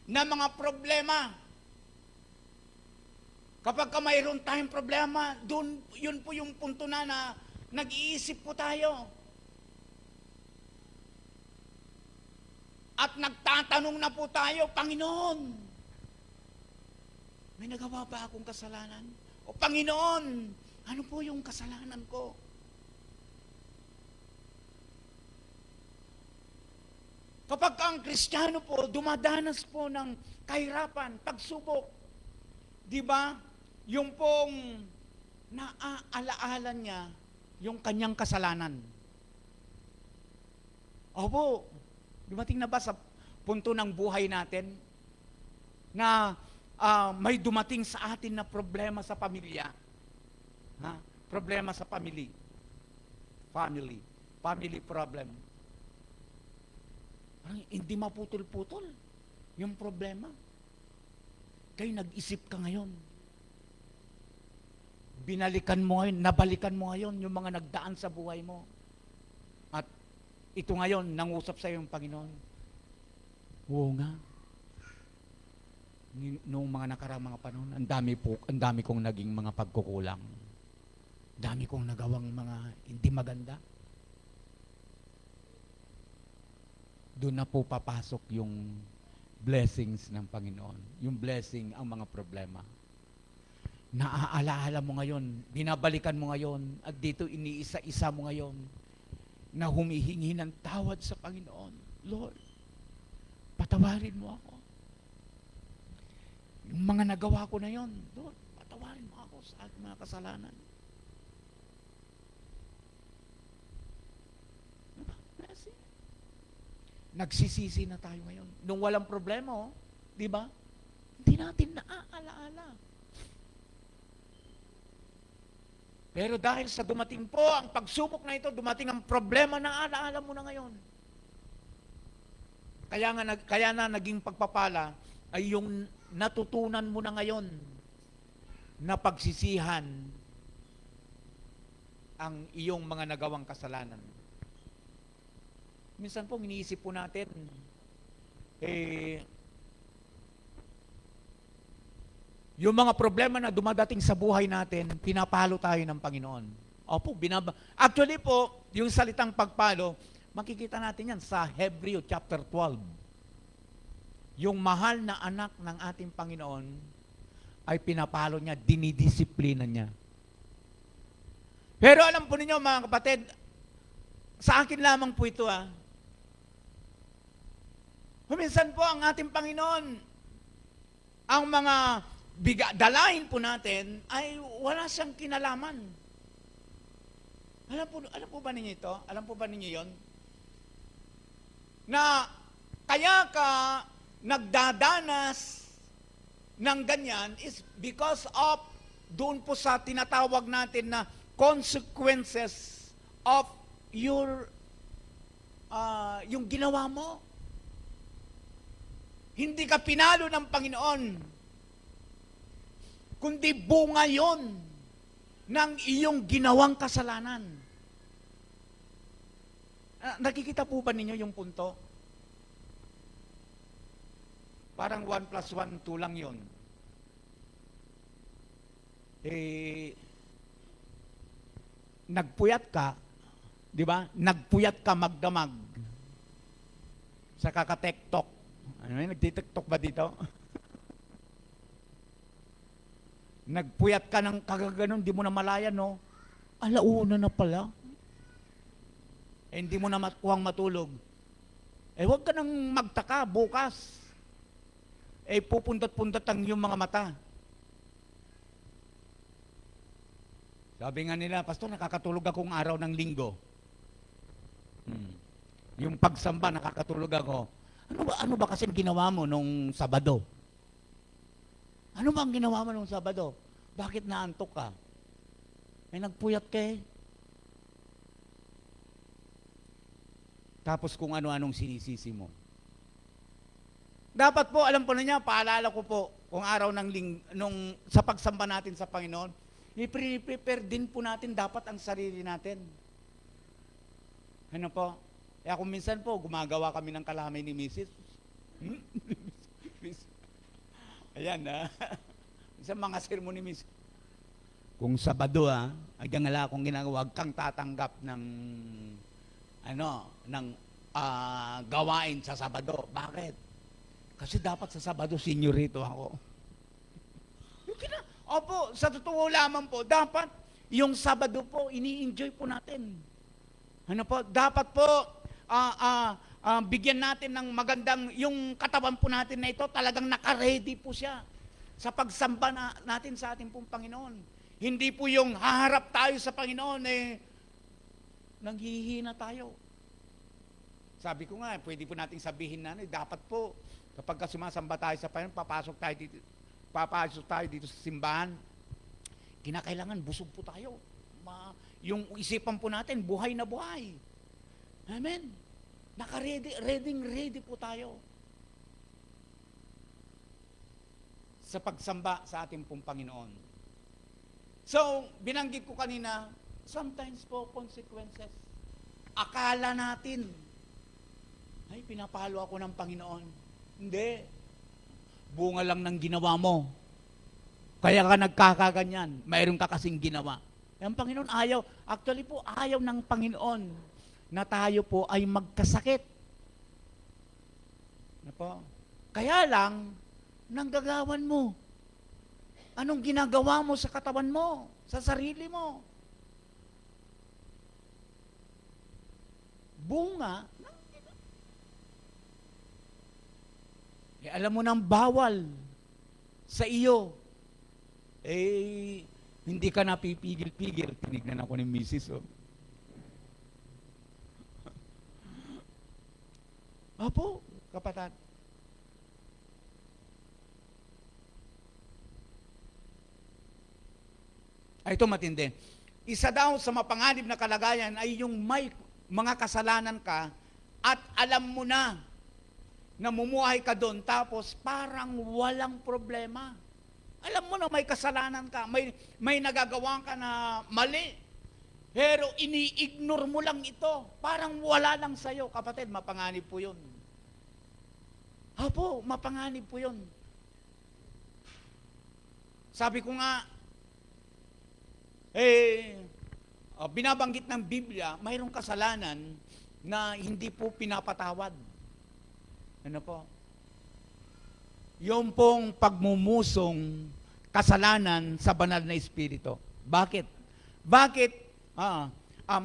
ng mga problema, kapag mayroon tayong problema, yun po yung punto na nag-iisip po tayo. At nagtatanong na po tayo, Panginoon, may nagawa ba akong kasalanan? O Panginoon, ano po yung kasalanan ko? Kapag ang Kristiyano po, dumadanas po ng kahirapan, pagsubok, di ba? Yung pong naaalaala niya yung kanyang kasalanan. Opo, dumating na ba sa punto ng buhay natin na may dumating sa atin na problema sa pamilya? Ha? Problema sa family. Family problem. Parang hindi maputol-putol yung problema. Kaya nag-isip ka ngayon. Binalikan mo ngayon, nabalikan mo ngayon yung mga nagdaan sa buhay mo. At ito ngayon, nangusap sa iyo yung Panginoon. Oo nga. Noong mga nakarang mga panahon, ang dami kong naging mga pagkukulang. Dami kong nagawang mga hindi maganda. Doon na po papasok yung blessings ng Panginoon. Yung blessing ang mga problema. Naaalaala mo ngayon, binabalikan mo ngayon, at dito iniisa-isa mo ngayon, na humihingi ng tawad sa Panginoon. Lord, patawarin mo ako. Yung mga nagawa ko na yon, Lord, patawarin mo ako sa aking mga kasalanan. Diba? Blessing. Nagsisisi na tayo ngayon. Nung walang problema, di ba? Hindi natin naaalaala. Pero dahil sa dumating po ang pagsubok na ito, dumating ang problema na alaala mo na ngayon. Kaya na naging pagpapala ay yung natutunan mo na ngayon na pagsisihan ang iyong mga nagawang kasalanan. Minsan po, iniisip po natin, yung mga problema na dumadating sa buhay natin, pinapalo tayo ng Panginoon. Opo, actually po, yung salitang pagpalo, makikita natin yan sa Hebreo chapter 12. Yung mahal na anak ng ating Panginoon ay pinapalo niya, dinidisiplina niya. Pero alam po ninyo mga kapatid, sa akin lamang po ito Minsan po ang ating Panginoon, ang mga dalahin po natin ay wala siyang kinalaman. Alam po ba ninyo ito? Alam po ba ninyo yon? Na kaya ka nagdadanas ng ganyan is because of doon po sa tinatawag natin na consequences of your yung ginawa mo. Hindi ka pinalo ng Panginoon, kundi bunga yon ng iyong ginawang kasalanan. Nakikita po ba ninyo yung punto? Parang 1 plus 1, 2 lang yon. Nagpuyat ka, di ba? Nagpuyat ka magdamag sa kakatektok. Ano yun? Nagtitiktok ba dito? Nagpuyat ka ng kagaganon, di mo na malayan, no? Alauna na pala. Hindi mo na makuhang matulog. Huwag ka nang magtaka bukas. Pupuntat-puntat ang iyong mga mata. Sabi nga nila, Pastor, nakakatulog akong araw ng linggo. Yung pagsamba, nakakatulog ako. Ano ba kasi ginawa mo nung Sabado? Ano ba ang ginawa mo nung Sabado? Bakit naantok ka? Nagpuyat ka eh. Tapos kung ano-anong sinisisi mo. Dapat po, alam po na niya, paalala ko po, kung araw nung sa pagsamba natin sa Panginoon, i-prepare din po natin dapat ang sarili natin. Ano po? Kaya kung minsan po, gumagawa kami ng kalamay ni Mrs. Ayan minsan mga sermon ni Mrs. Kung Sabado ay wala akong ginagawa, huwag kang tatanggap ng gawain sa Sabado. Bakit? Kasi dapat sa Sabado, senyorito ako. Opo, sa totoo lamang po, dapat yung Sabado po, ini-enjoy po natin. Ano po? Dapat po, bigyan natin ng magandang, yung katawan po natin na ito, talagang naka-ready po siya sa pagsamba natin sa ating pong Panginoon. Hindi po yung haharap tayo sa Panginoon, nanghihina tayo. Sabi ko nga, pwede po nating sabihin na, dapat po, kapag sumasamba tayo sa Panginoon, papasok tayo dito sa simbahan, kinakailangan busog po tayo. Yung isipan po natin, buhay na buhay. Amen. Ready po tayo sa pagsamba sa ating pong Panginoon. So, binanggit ko kanina, sometimes po, consequences. Akala natin, ay, pinapalo ako ng Panginoon. Hindi. Bunga lang ng ginawa mo. Kaya ka nagkakaganyan. Mayroon ka kasing ginawa. Ang Panginoon ayaw. Actually po, ayaw ng Panginoon na tayo po ay magkasakit. Ano po? Kaya lang, nanggagawan mo. Anong ginagawa mo sa katawan mo? Sa sarili mo? Bunga. Alam mo nang bawal sa iyo. Hindi ka napipigil-pigil. Tinignan ako ni Mrs. Apo, kapatid. Ito matindi. Isa daw sa mapanganib na kalagayan ay yung may mga kasalanan ka at alam mo na namumuhay ka doon tapos parang walang problema. Alam mo na may kasalanan ka, may nagagawa ka na mali. Pero ini-ignore mo lang ito. Parang wala lang sa'yo. Kapatid, mapanganib po yun. Apo, mapanganib po yun. Sabi ko nga, binabanggit ng Biblia, mayroong kasalanan na hindi po pinapatawad. Ano po? Yung pong pagmumusong kasalanan sa banal na Espiritu. Bakit? Bakit?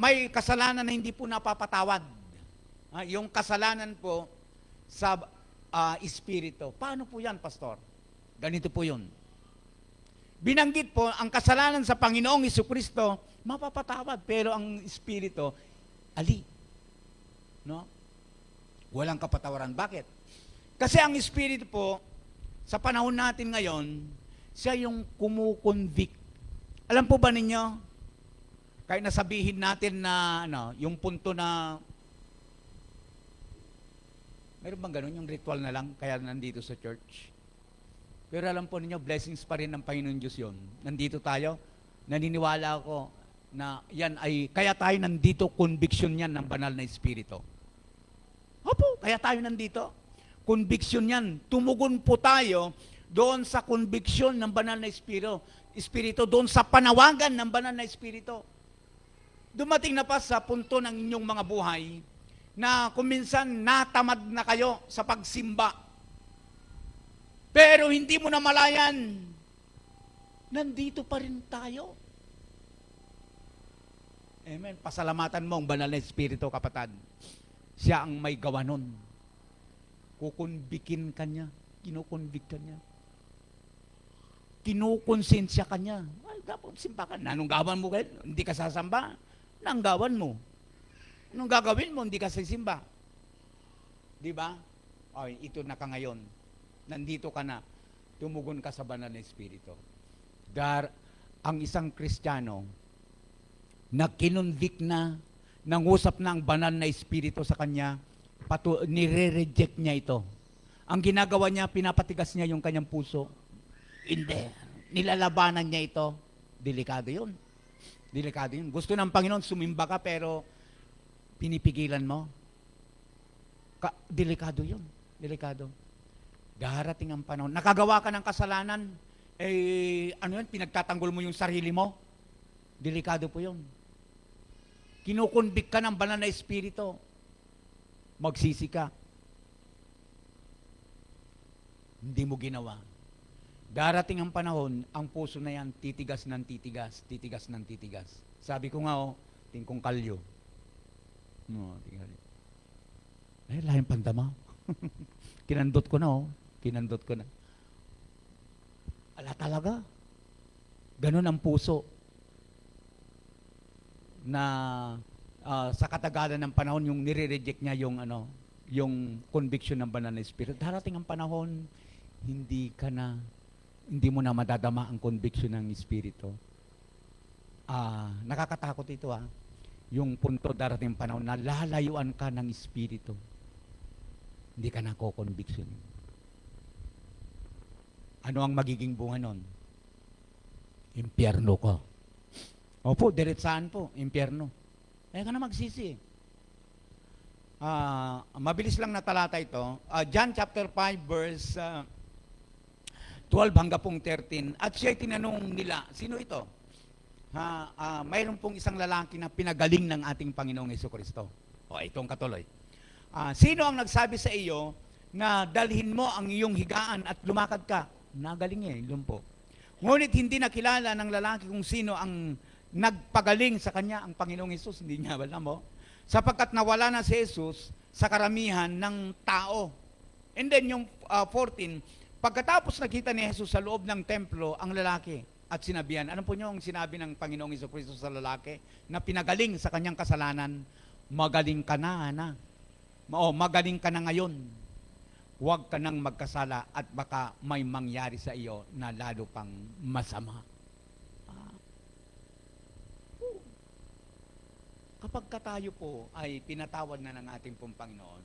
May kasalanan na hindi po napapatawad. Yung kasalanan po sa Espiritu. Paano po yan, Pastor? Ganito po yun. Binanggit po, ang kasalanan sa Panginoong Jesucristo, mapapatawad. Pero ang Espiritu, ali. No? Walang kapatawaran. Bakit? Kasi ang Espiritu po, sa panahon natin ngayon, siya yung kumukonvict. Alam po ba ninyo? Kahit nasabihin natin na, yung punto na, meron bang ganun, yung ritual na lang, kaya nandito sa church? Pero alam po ninyo, blessings pa rin ng Panginoon Diyos yun. Nandito tayo, naniniwala ako na yan ay, kaya tayo nandito, conviction yan ng banal na Espiritu. Opo, kaya tayo nandito. Conviction yan. Tumugon po tayo doon sa conviction ng banal na Espiritu, doon sa panawagan ng banal na Espiritu. Dumating na pa sa punto ng inyong mga buhay na kuminsan natamad na kayo sa pagsimba. Pero hindi mo na malayan, nandito pa rin tayo. Amen. Pasalamatan mo ang banal na Espiritu, kapatid. Siya ang may gawa nun. Kukonbikin ka niya. Kinukonbik ka niya. Kinukonsensya ka niya. Ay, dapat simba ka. Anong gawan mo kayo? Hindi ka sasamba. Anong gawan mo? Anong gagawin mo? Hindi ka sasimba. Di ba? Ay, ito na ka ngayon. Nandito ka na. Tumugon ka sa banal na Espiritu. Ang isang Kristiyano na kinonvict na, nangusap na ang banal na Espiritu sa kanya, nire-reject niya ito. Ang ginagawa niya, pinapatigas niya yung kanyang puso. Hindi. Nilalabanan niya ito. Delikado yun. Delikado yun. Gusto ng Panginoon, sumimba ka, pero pinipigilan mo. Delikado yun. Delikado. Darating ang panahon. Nakagawa ka ng kasalanan, pinagtatanggol mo yung sarili mo. Delikado po yun. Kinukonvict ka ng banal na Espiritu. Magsisi ka. Hindi mo ginawa. Darating ang panahon, ang puso na yan, titigas ng titigas, titigas ng titigas. Sabi ko nga, tingkong kalyo. No, tingkong. Lahing pandama. Kinandot ko na, kinandot ko na. Ala talaga. Ganun ang puso na sa katagalan ng panahon, yung nire-reject niya yung conviction ng banal na Espiritu. Darating ang panahon, hindi mo na madadama ang conviction ng Espiritu. Nakakatakot ito Yung punto darating ang panahon na lalayuan ka ng Espiritu. Hindi ka na ko-conviction. Ano ang magiging bunga nun? Impyerno ko. Opo, diretsaan po, impyerno. Kaya ka na magsisi. Mabilis lang na talata ito. John chapter 5 verse 12 hanggang 13. At siya'y tinanong nila, sino ito? Mayroon pong isang lalaki na pinagaling ng ating Panginoong Jesucristo. Itong katuloy. Sino ang nagsabi sa iyo na dalhin mo ang iyong higaan at lumakad ka? Nagaling lumpo. Ngunit hindi nakilala ng lalaki kung sino ang nagpagaling sa kanya, ang Panginoong Hesus. Hindi niya alam mo. Sapagkat nawala na si Jesus sa karamihan ng tao. And then yung 14, pagkatapos nakita ni Jesus sa loob ng templo ang lalaki at sinabihan, ano po niyo ang sinabi ng Panginoong Jesucristo sa lalaki na pinagaling sa kanyang kasalanan? Magaling ka na, magaling ka na ngayon. Huwag ka nang magkasala at baka may mangyari sa iyo na lalo pang masama. Kapag tayo po ay pinatawad na ng ating pong Panginoon,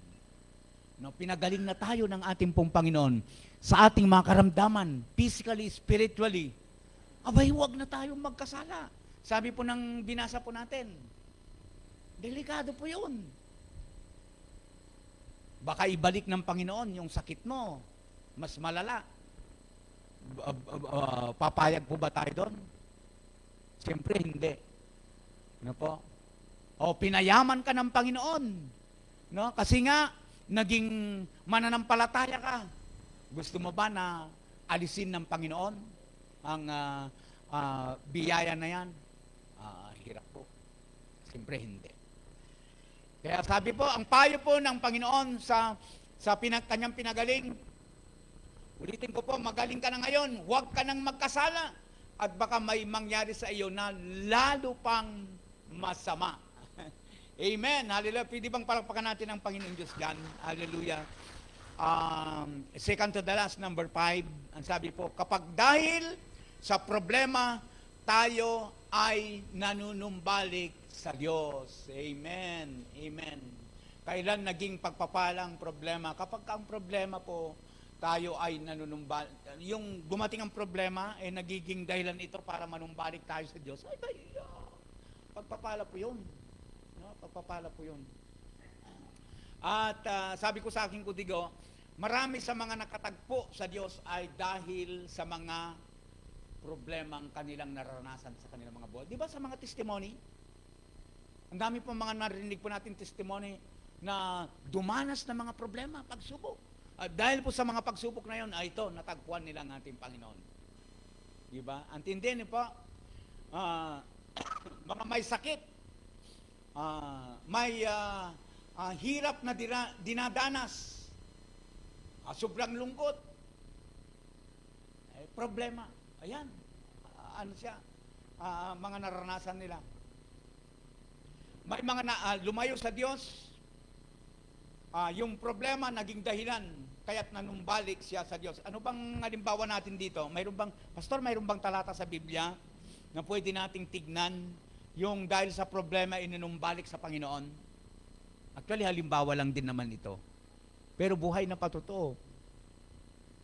pinagaling na tayo ng ating pong Panginoon sa ating mga karamdaman, physically, spiritually, abay, huwag na tayong magkasala. Sabi po ng binasa po natin, delikado po yun. Baka ibalik ng Panginoon yung sakit mo, mas malala. Papayag po ba tayo doon? Siyempre, hindi. Ano po? Pinayaman ka ng Panginoon. Kasi nga, naging mananampalataya ka. Gusto mo ba na alisin ng Panginoon ang biyaya na yan? Hirap po. Siyempre, hindi. Kaya sabi po, ang payo po ng Panginoon sa kanyang pinagaling, ulitin ko po, magaling ka na ngayon, huwag ka nang magkasala, at baka may mangyari sa iyo na lalo pang masama. Amen. Hallelujah. Pwede bang palakpakan natin ang Panginoon Diyos dyan? Hallelujah. Second to the last, number 5. Ang sabi po, kapag dahil sa problema, tayo ay nanunumbalik sa Diyos. Amen. Amen. Kailan naging pagpapalang problema? Kapag ang problema po, tayo ay nanunumbalik. Yung dumating ang problema, nagiging dahilan ito para manumbalik tayo sa Diyos. Pagpapala po yun. Pagpapala po yun. At sabi ko sa aking kudigo, marami sa mga nakatagpo sa Diyos ay dahil sa mga problemang kanilang naranasan sa kanilang mga buhay. Di ba sa mga testimony? Ang dami po mga narinig po natin testimony na dumanas ng mga problema, pagsubok. At dahil po sa mga pagsubok na yun, ito, natagpuan nila ang ating Panginoon. Di ba? Antindihin niyo po, mga may sakit, may hirap na dinadanas, sobrang lungkot, problema. Ayan, mga naranasan nila. May mga lumayo sa Diyos, yung problema naging dahilan, kaya't nanumbalik siya sa Diyos. Ano bang halimbawa natin dito? Pastor, mayroon bang talata sa Biblia na pwede nating tignan yung dahil sa problema inunumbalik sa Panginoon? Actually, halimbawa lang din naman ito. Pero buhay na patotoo.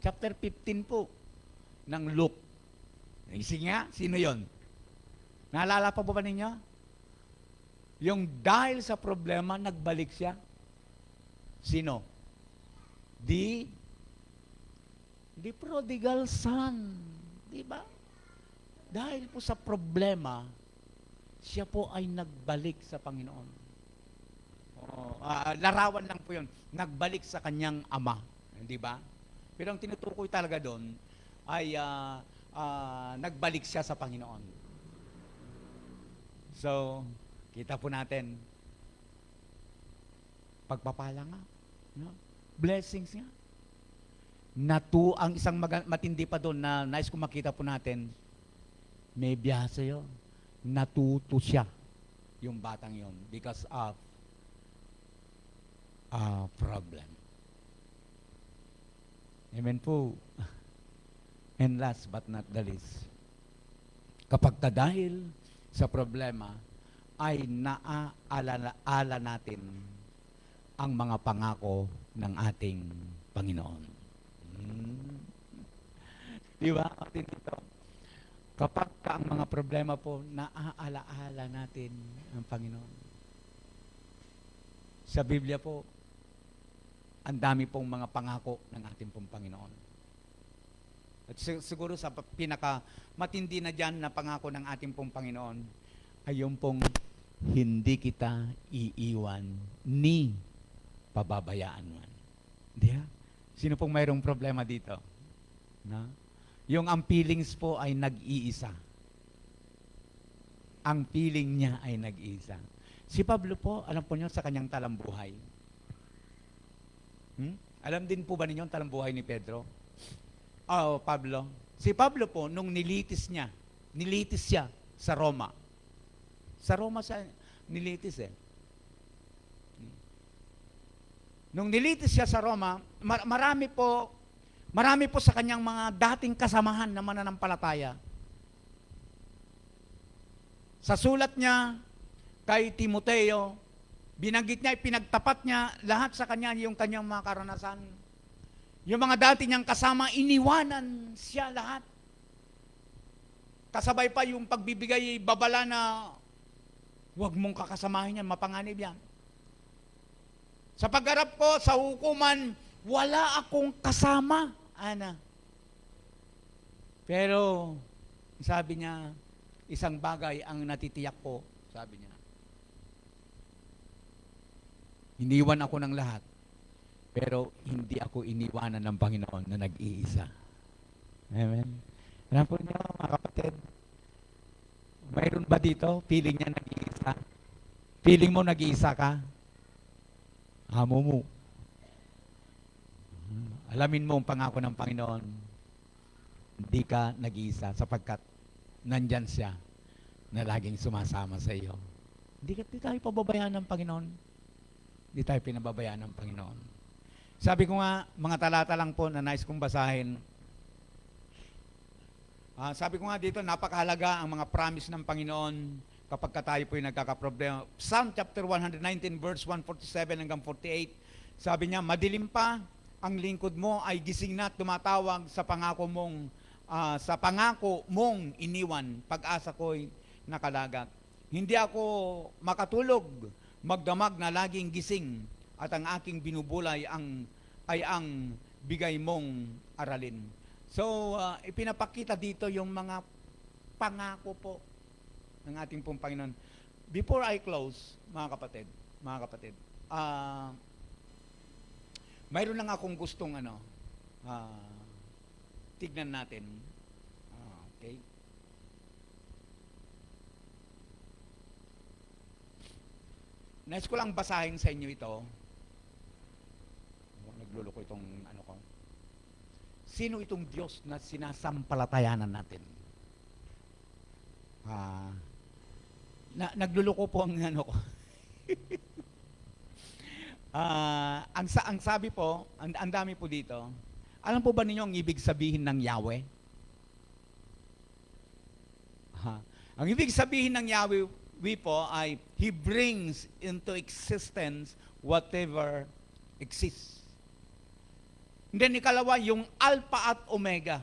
Chapter 15 po ng Luke. Sige nga, sino yon? Naalala pa ba ninyo? Yung dahil sa problema, nagbalik siya. Sino? The prodigal son. Di ba? Dahil po sa problema, siya po ay nagbalik sa Panginoon. Larawan lang po yun. Nagbalik sa kanyang ama. Di ba? Pero ang tinutukoy talaga doon ay nagbalik siya sa Panginoon. So, kita po natin, pagpapala nga. No? Blessings nga. Ang isang matindi pa doon na nais ko makita po natin, may biyahe sa'yo. Natuto siya. yung batang yon because of a problem. Amen po. And last but not the least, kapag dahil sa problema ay naaalala natin ang mga pangako ng ating Panginoon. Di ba? Dito. Kapag ang mga problema po, naaalaala natin ang Panginoon. Sa Biblia po, ang dami pong mga pangako ng ating pong Panginoon. At siguro sa pinaka-matindi na dyan na pangako ng ating pong Panginoon, ay yung pong hindi kita iiwan ni pababayaan man. Di ba? Sino pong mayroong problema dito? Na? Yung ang feelings po ay nag-iisa. Ang feeling niya ay nag-iisa. Si Pablo po, alam po niyo sa kanyang talambuhay. Alam din po ba ninyo ang talambuhay ni Pedro? Pablo. Si Pablo po, nung nilitis siya sa Roma. Sa Roma siya nilitis eh. Nung nilitis siya sa Roma, marami po sa kanyang mga dating kasamahan na mananampalataya. Sa sulat niya kay Timoteo, binanggit niya, pinagtapat niya lahat sa kanya yung kanyang mga karanasan. Yung mga dati niyang kasama, iniwanan siya lahat. Kasabay pa yung pagbibigay babala na huwag mong kakasamahin yan, mapanganib yan. Sa pagharap ko sa hukuman, wala akong kasama, Ana. Pero, sabi niya, isang bagay ang natitiyak ko, sabi niya. Iniwan ako ng lahat, pero hindi ako iniwanan ng Panginoon na nag-iisa. Amen. Alam po niyo, mga kapatid, mayroon ba dito, feeling niya nag-iisa? Feeling mo nag-iisa ka? Amo mo. Alamin mo ang pangako ng Panginoon, hindi ka nag-iisa sapagkat nandyan siya na laging sumasama sa iyo. Hindi tayo pababayaan ng Panginoon. Hindi tayo pinababayaan ng Panginoon. Sabi ko nga, mga talata lang po na nais kong basahin. Sabi ko nga dito, napakahalaga ang mga promise ng Panginoon kapag tayo po yung nagkakaproblema. Psalm chapter 119 verse 147 hanggang 48. Sabi niya, madilim pa ang lingkod mo ay gising na tumatawag sa pangako mong iniwan. Pag-asa ko'y nakalagat. Hindi ako makatulog, magdamag na laging gising at ang aking binubulay ay ang bigay mong aralin. So, ipinapakita dito yung mga pangako po ng ating pong Panginoon. Before I close, mga kapatid, mayroon lang akong gustong tignan natin. Okay? Nais ko lang basahin sa inyo ito. Nagluluko itong ko. Sino itong Diyos na sinasampalatayanan natin? Nagluluko po ang ko. Ang sabi po, ang dami po dito. Alam po ba ninyo ang ibig sabihin ng Yahweh? Ang ibig sabihin ng Yahweh po ay He brings into existence whatever exists. And then ikalawa, yung Alpha at Omega.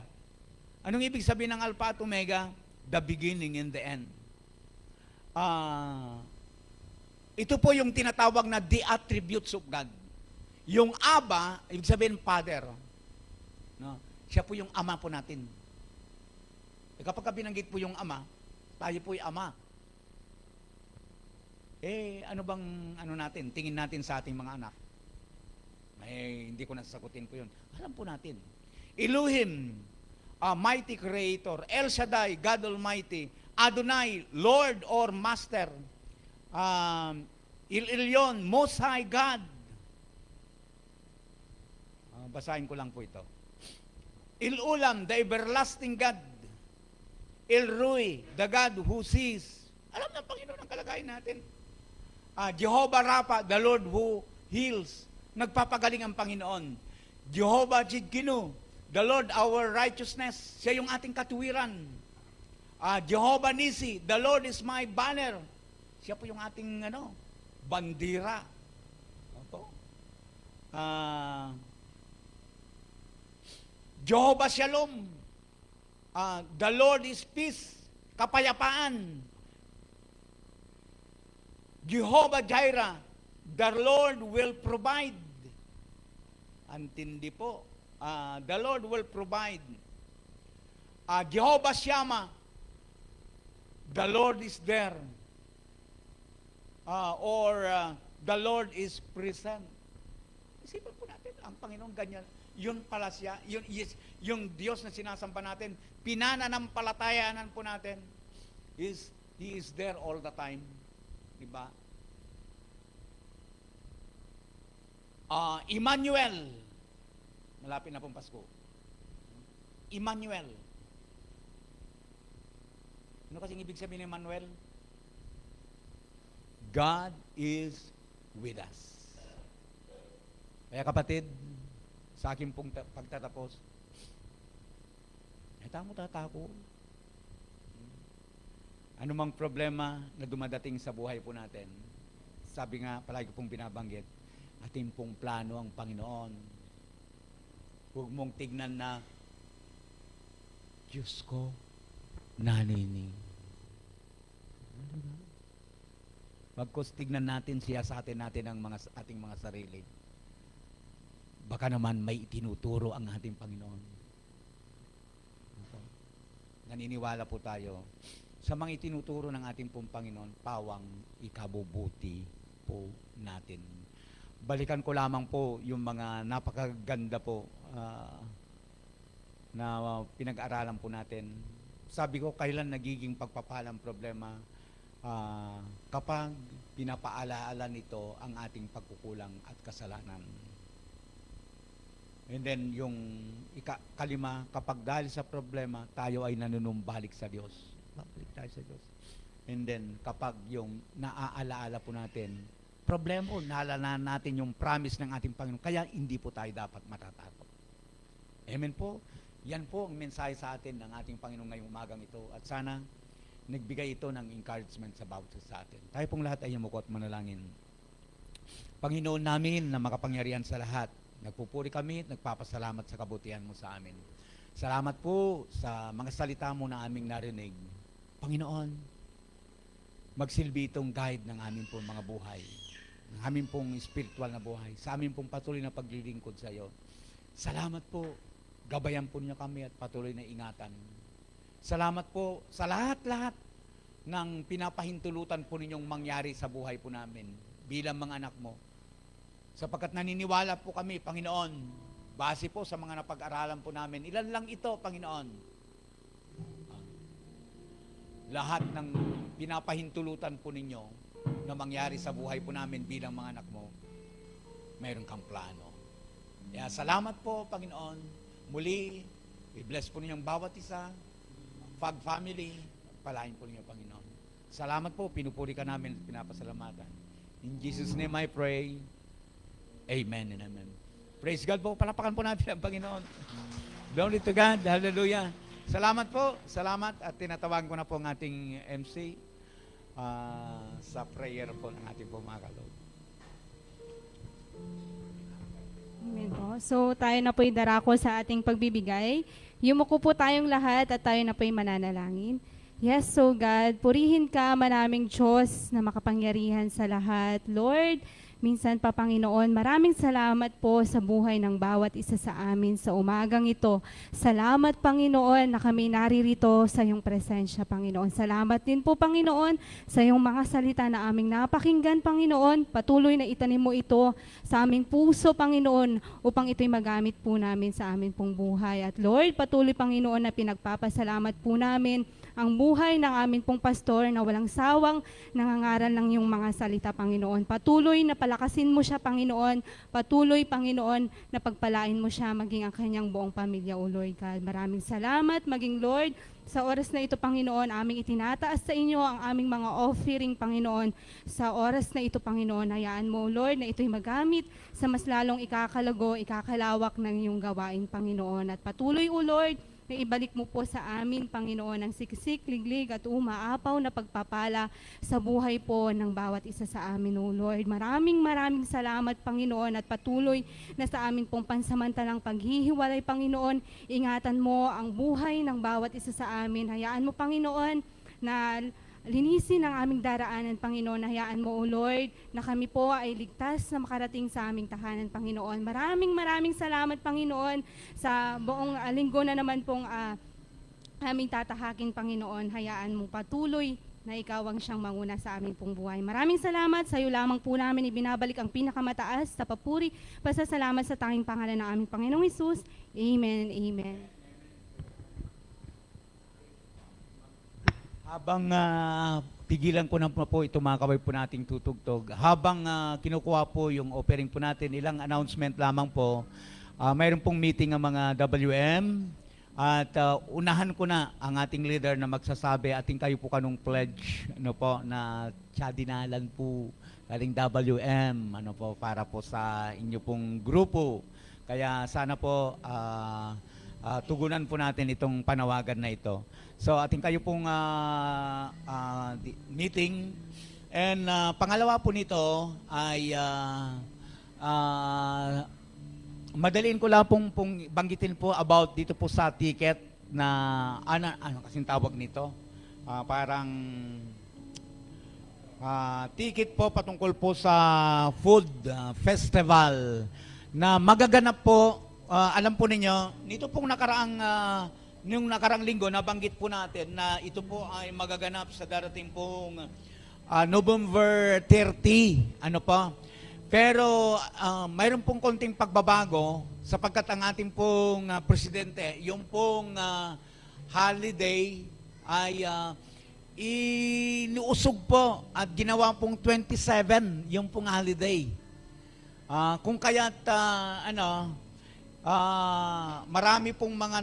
Anong ibig sabihin ng Alpha at Omega? The beginning and the end. Ito po yung tinatawag na the attributes of God. Yung Aba, ibig sabihin Father. No? Siya po yung Ama po natin. Kapag binanggit po yung Ama, tayo po yung Ama. Ano bang natin? Tingin natin sa ating mga anak. Hindi ko nasasagutin po yun. Alam po natin. Elohim, mighty creator. El Shaddai, God Almighty. Adonai, Lord or Master. Il-Elyon, Most High God. Basahin ko lang po ito. Il-Ulam, the everlasting God. Il-Rui, the God who sees Alam ng Panginoon ang kalagayan natin. Jehovah Rapha, the Lord who heals. Nagpapagaling ang Panginoon. Jehovah Jidkinu, the Lord our righteousness. Siya yung ating katuwiran. Jehovah Nisi, the Lord is my banner. Siya po yung ating bandira. Opo. Jehovah Shalom, the Lord is peace, kapayapaan. Jehovah Jireh, the Lord will provide. Antindi po. The Lord will provide. Jehovah Shammah, the Lord is there. The Lord is present. Isipan po natin, ang Panginoon ganyan. Yun pala siya, yung Diyos na sinasamba natin, pinananampalatayanan po natin, He is there all the time. Diba? Emmanuel, malapit na pong Pasko. Emmanuel. Ano kasing ibig sabihin ng Emmanuel? God is with us. Kaya kapatid, sa akin pong pagtatapos, tamo tatako. Ano mang problema na dumadating sa buhay po natin, sabi nga, palagi ko pong binabanggit, ating pong plano ang Panginoon. Huwag mong tignan na, Diyos ko, nanining. Bagkus tignan natin, siyasatin natin ang ating mga sarili. Baka naman may itinuturo ang ating Panginoon. Naniniwala po tayo sa mga itinuturo ng ating pong Panginoon, pawang ikabubuti po natin. Balikan ko lamang po yung mga napakaganda po na pinag-aralan po natin. Sabi ko, kailan nagiging pagpapalang problema kapag pinapaalaala nito ang ating pagkukulang at kasalanan. And then, yung kalima, kapag dahil sa problema, tayo ay nanunumbalik sa Diyos. Babalik tayo sa Diyos. And then, kapag yung naaalaala po natin, problema po, naalala natin yung promise ng ating Panginoon. Kaya hindi po tayo dapat matatakot. Amen po. Yan po ang mensahe sa atin ng ating Panginoon ngayong umagang ito. At sana, nagbigay ito ng encouragement sa bawat sa atin. Tayo pong lahat ay yumuko at manalangin. Panginoon namin na makapangyarihan sa lahat, nagpupuri kami at nagpapasalamat sa kabutihan mo sa amin. Salamat po sa mga salita mo na aming narinig. Panginoon, magsilbi itong guide ng aming pong mga buhay, ng aming pong spiritual na buhay, sa aming pong patuloy na paglilingkod sa iyo. Salamat po, gabayan po niyo kami at patuloy na ingatan. Salamat po sa lahat-lahat ng pinapahintulutan po ninyong mangyari sa buhay po namin bilang mga anak mo. Sapagkat naniniwala po kami, Panginoon, base po sa mga napag-aralan po namin, ilan lang ito, Panginoon. Lahat ng pinapahintulutan po ninyo na mangyari sa buhay po namin bilang mga anak mo, mayroon kang plano. Kaya salamat po, Panginoon. Muli, i-bless po ninyong bawat isa, Fag family, palain po ninyo, Panginoon. Salamat po, pinupuri ka namin at pinapasalamatan. In Jesus' name I pray, Amen and Amen. Praise God po, palapakan po natin ang Panginoon. Glory to God, hallelujah. Salamat po, salamat at tinatawagan ko na po ang ating MC sa prayer po ng ating po mga kaloob. Amen po. So tayo na po'y darako sa ating pagbibigay. Yumuko po tayong lahat at tayo na po'y mananalangin. Yes, so God, purihin ka manaming Diyos na makapangyarihan sa lahat. Lord, minsan pa Panginoon, maraming salamat po sa buhay ng bawat isa sa amin sa umagang ito. Salamat Panginoon na kami naririto sa iyong presensya Panginoon. Salamat din po Panginoon sa iyong mga salita na aming napakinggan Panginoon. Patuloy na itanim mo ito sa aming puso Panginoon upang ito'y magamit po namin sa aming pong buhay. At Lord, patuloy Panginoon na pinagpapasalamat po namin ang buhay ng amin pong pastor na walang sawang nangangaral ng iyong mga salita, Panginoon. Patuloy na palakasin mo siya, Panginoon. Patuloy, Panginoon, na pagpalain mo siya maging ang kanyang buong pamilya, O Lord God. Maraming salamat, maging Lord, sa oras na ito, Panginoon, aming itinataas sa inyo ang aming mga offering, Panginoon. Sa oras na ito, Panginoon, hayaan mo, Lord, na ito'y magamit sa mas lalong ikakalago, ikakalawak ng iyong gawain, Panginoon. At patuloy, O Lord, na ibalik mo po sa amin, Panginoon, ang siksik, liglig at umaapaw na pagpapala sa buhay po ng bawat isa sa amin, O Lord. Maraming salamat, Panginoon, at patuloy na sa amin pong pansamantalang paghihiwalay, Panginoon. Ingatan mo ang buhay ng bawat isa sa amin. Hayaan mo, Panginoon, na linisin ang aming daraanan, Panginoon. Hayaan mo, O Lord, na kami po ay ligtas na makarating sa aming tahanan, Panginoon. Maraming salamat, Panginoon, sa buong linggo na naman pong aming tatahakin, Panginoon. Hayaan mo patuloy na ikaw ang siyang manguna sa aming pong buhay. Maraming salamat. Sa iyo lamang po namin ibinabalik ang pinakamataas sa papuri, pasasalamat sa tanging pangalan ng aming Panginoong Hesus. Amen and amen. Habang tigilan ko na po ito mga kabay po nating tutugtog, habang kinukuha po yung offering po natin, ilang announcement lamang po. Mayroon pong meeting ang mga WM at unahan ko na ang ating leader na magsasabi, ating kayo po kanong pledge ano po, na tiyadinalan po galing WM ano po, para po sa inyo pong grupo. Kaya sana po tugunan po natin itong panawagan na ito. So ating kayo pong meeting. And pangalawa po nito ay madaliin ko lang pong banggitin po about dito po sa ticket na ano kasing tawag nito? Parang ticket po patungkol po sa food festival na magaganap po. Alam po ninyo, nito pong nung nakaraang linggo, nabanggit po natin na ito po ay magaganap sa darating pong November 30. Ano pa? Pero mayroon pong konting pagbabago sapagkat ang ating pong presidente, yung pong holiday ay iniusog po at ginawa pong 27 yung pong holiday. Kung kaya't marami pong mga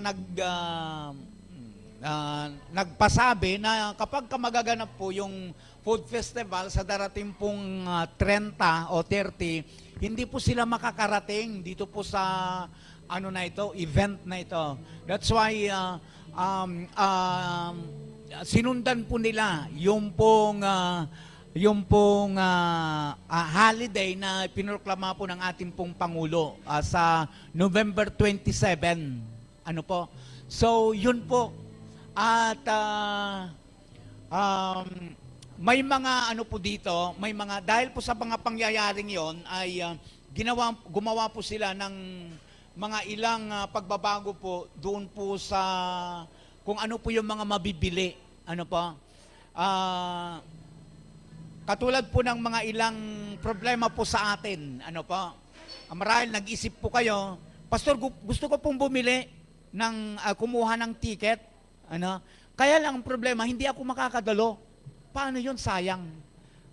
nagpasabi na kapag magaganap po yung food festival sa darating pong 30 o 30, hindi po sila makakarating dito po sa na ito, event na ito. That's why sinundan po nila yung pong holiday na pinroklama po ng ating pong Pangulo sa November 27. Ano po? So, yun po. At may mga po dito, may mga, dahil po sa mga pangyayaring yon ay gumawa po sila ng mga ilang pagbabago po doon po sa kung ano po yung mga mabibili. Ano po? Katulad po ng mga ilang problema po sa atin, ano po, marahil nag-isip po kayo, Pastor, gusto ko pong bumili ng kumuha ng ticket, ano? Kaya lang ang problema, hindi ako makakadalo. Paano yun? Sayang.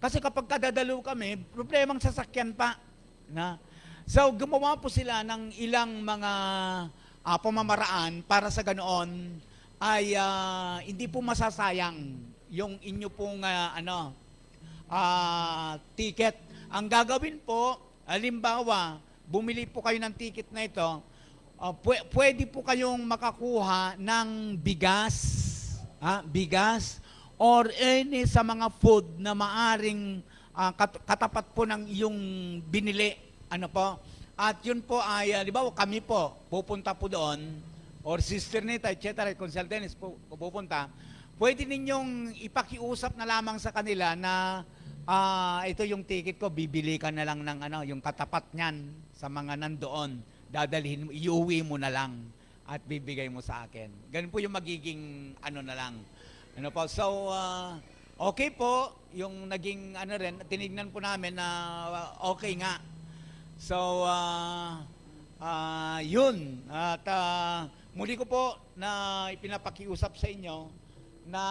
Kasi kapag kadadalo kami, problemang sasakyan pa. Na? So, gumawa po sila ng ilang mga pamamaraan para sa ganoon ay hindi po masasayang yung inyo pong ticket. Ang gagawin po, halimbawa, bumili po kayo ng ticket na ito, pwede po kayong makakuha ng bigas or any sa mga food na maaring katapat po ng iyong binili. Ano po? At yun po ay, di ba, kami po, pupunta po doon, or Sister Nita, etc., Consel Dennis po pupunta, pwede ninyong ipakiusap na lamang sa kanila na ito yung ticket ko, bibili ka na lang ng yung katapat niyan sa mga nandoon. Dadalhin mo, iuwi mo na lang at bibigay mo sa akin. Ganun po yung magiging na lang. Ano po? So, okay po, yung naging rin, tinignan po namin na okay nga. So, yun. At muli ko po na ipinapakiusap sa inyo na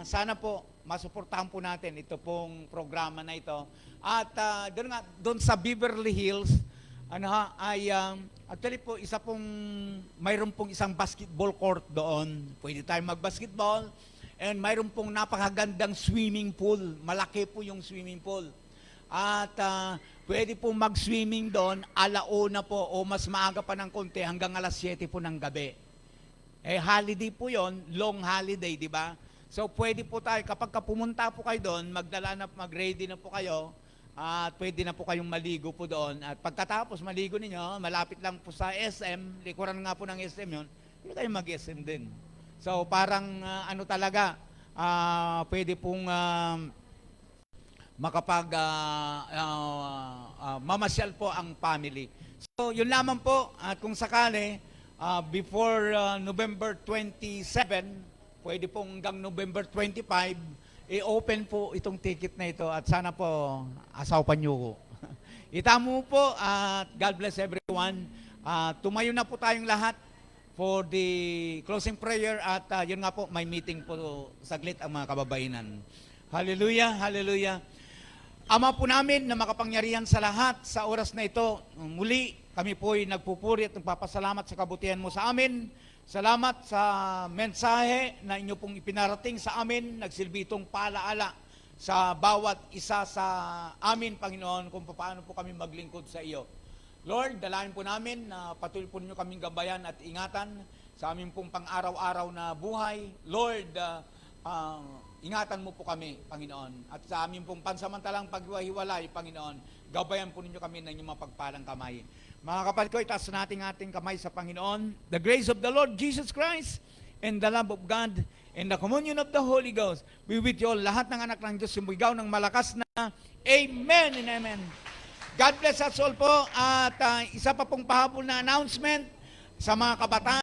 sana po masuportahan po natin ito pong programa na ito. At doon sa Beverly Hills, actually po mayroon pong isang basketball court doon. Pwede tayong mag-basketball. And mayroon pong napakagandang swimming pool. Malaki po yung swimming pool. At pwede po mag-swimming doon, alauna po o mas maaga pa ng konti hanggang alas 7 po ng gabi. Holiday po yon, long holiday, di ba? So pwede po tayo, kapag pumunta po kayo doon, mag-ready na po kayo, at pwede na po kayong maligo po doon. At pagkatapos maligo ninyo, malapit lang po sa SM, likuran nga po ng SM yon, hindi kayo mag-SM din. So parang talaga, pwede pong mamasyal po ang family. So yun lamang po, at kung sakali, before November 27, pwede pong hanggang November 25, i-open po itong ticket na ito at sana po asawapan niyo ko. Itamo po at God bless everyone. Tumayo na po tayong lahat for the closing prayer at yun nga po, may meeting po saglit ang mga kababainan. Hallelujah, hallelujah. Ama po namin na makapangyarihan sa lahat sa oras na ito, muli kami po'y nagpupuri at nagpapasalamat sa kabutihan mo sa amin. Salamat sa mensahe na inyo pong ipinarating sa amin, nagsilbi itong paalaala sa bawat isa sa amin, Panginoon, kung paano po kami maglingkod sa iyo. Lord, dalayan po namin na patuloy po ninyo kaming gabayan at ingatan sa aming pong pang-araw-araw na buhay. Lord, ingatan mo po kami, Panginoon. At sa aming pong pansamantalang paghiwa-hiwalay, Panginoon, gabayan po ninyo kami ng inyong mapagpalang kamay. Mga kapatid ko, itaas natin ating kamay sa Panginoon. The grace of the Lord Jesus Christ and the love of God and the communion of the Holy Ghost be with you all. Lahat ng anak ng Diyos, sumbigaw ng malakas na Amen and Amen. God bless us all po. At isa pa pong pahabol na announcement sa mga kabataan.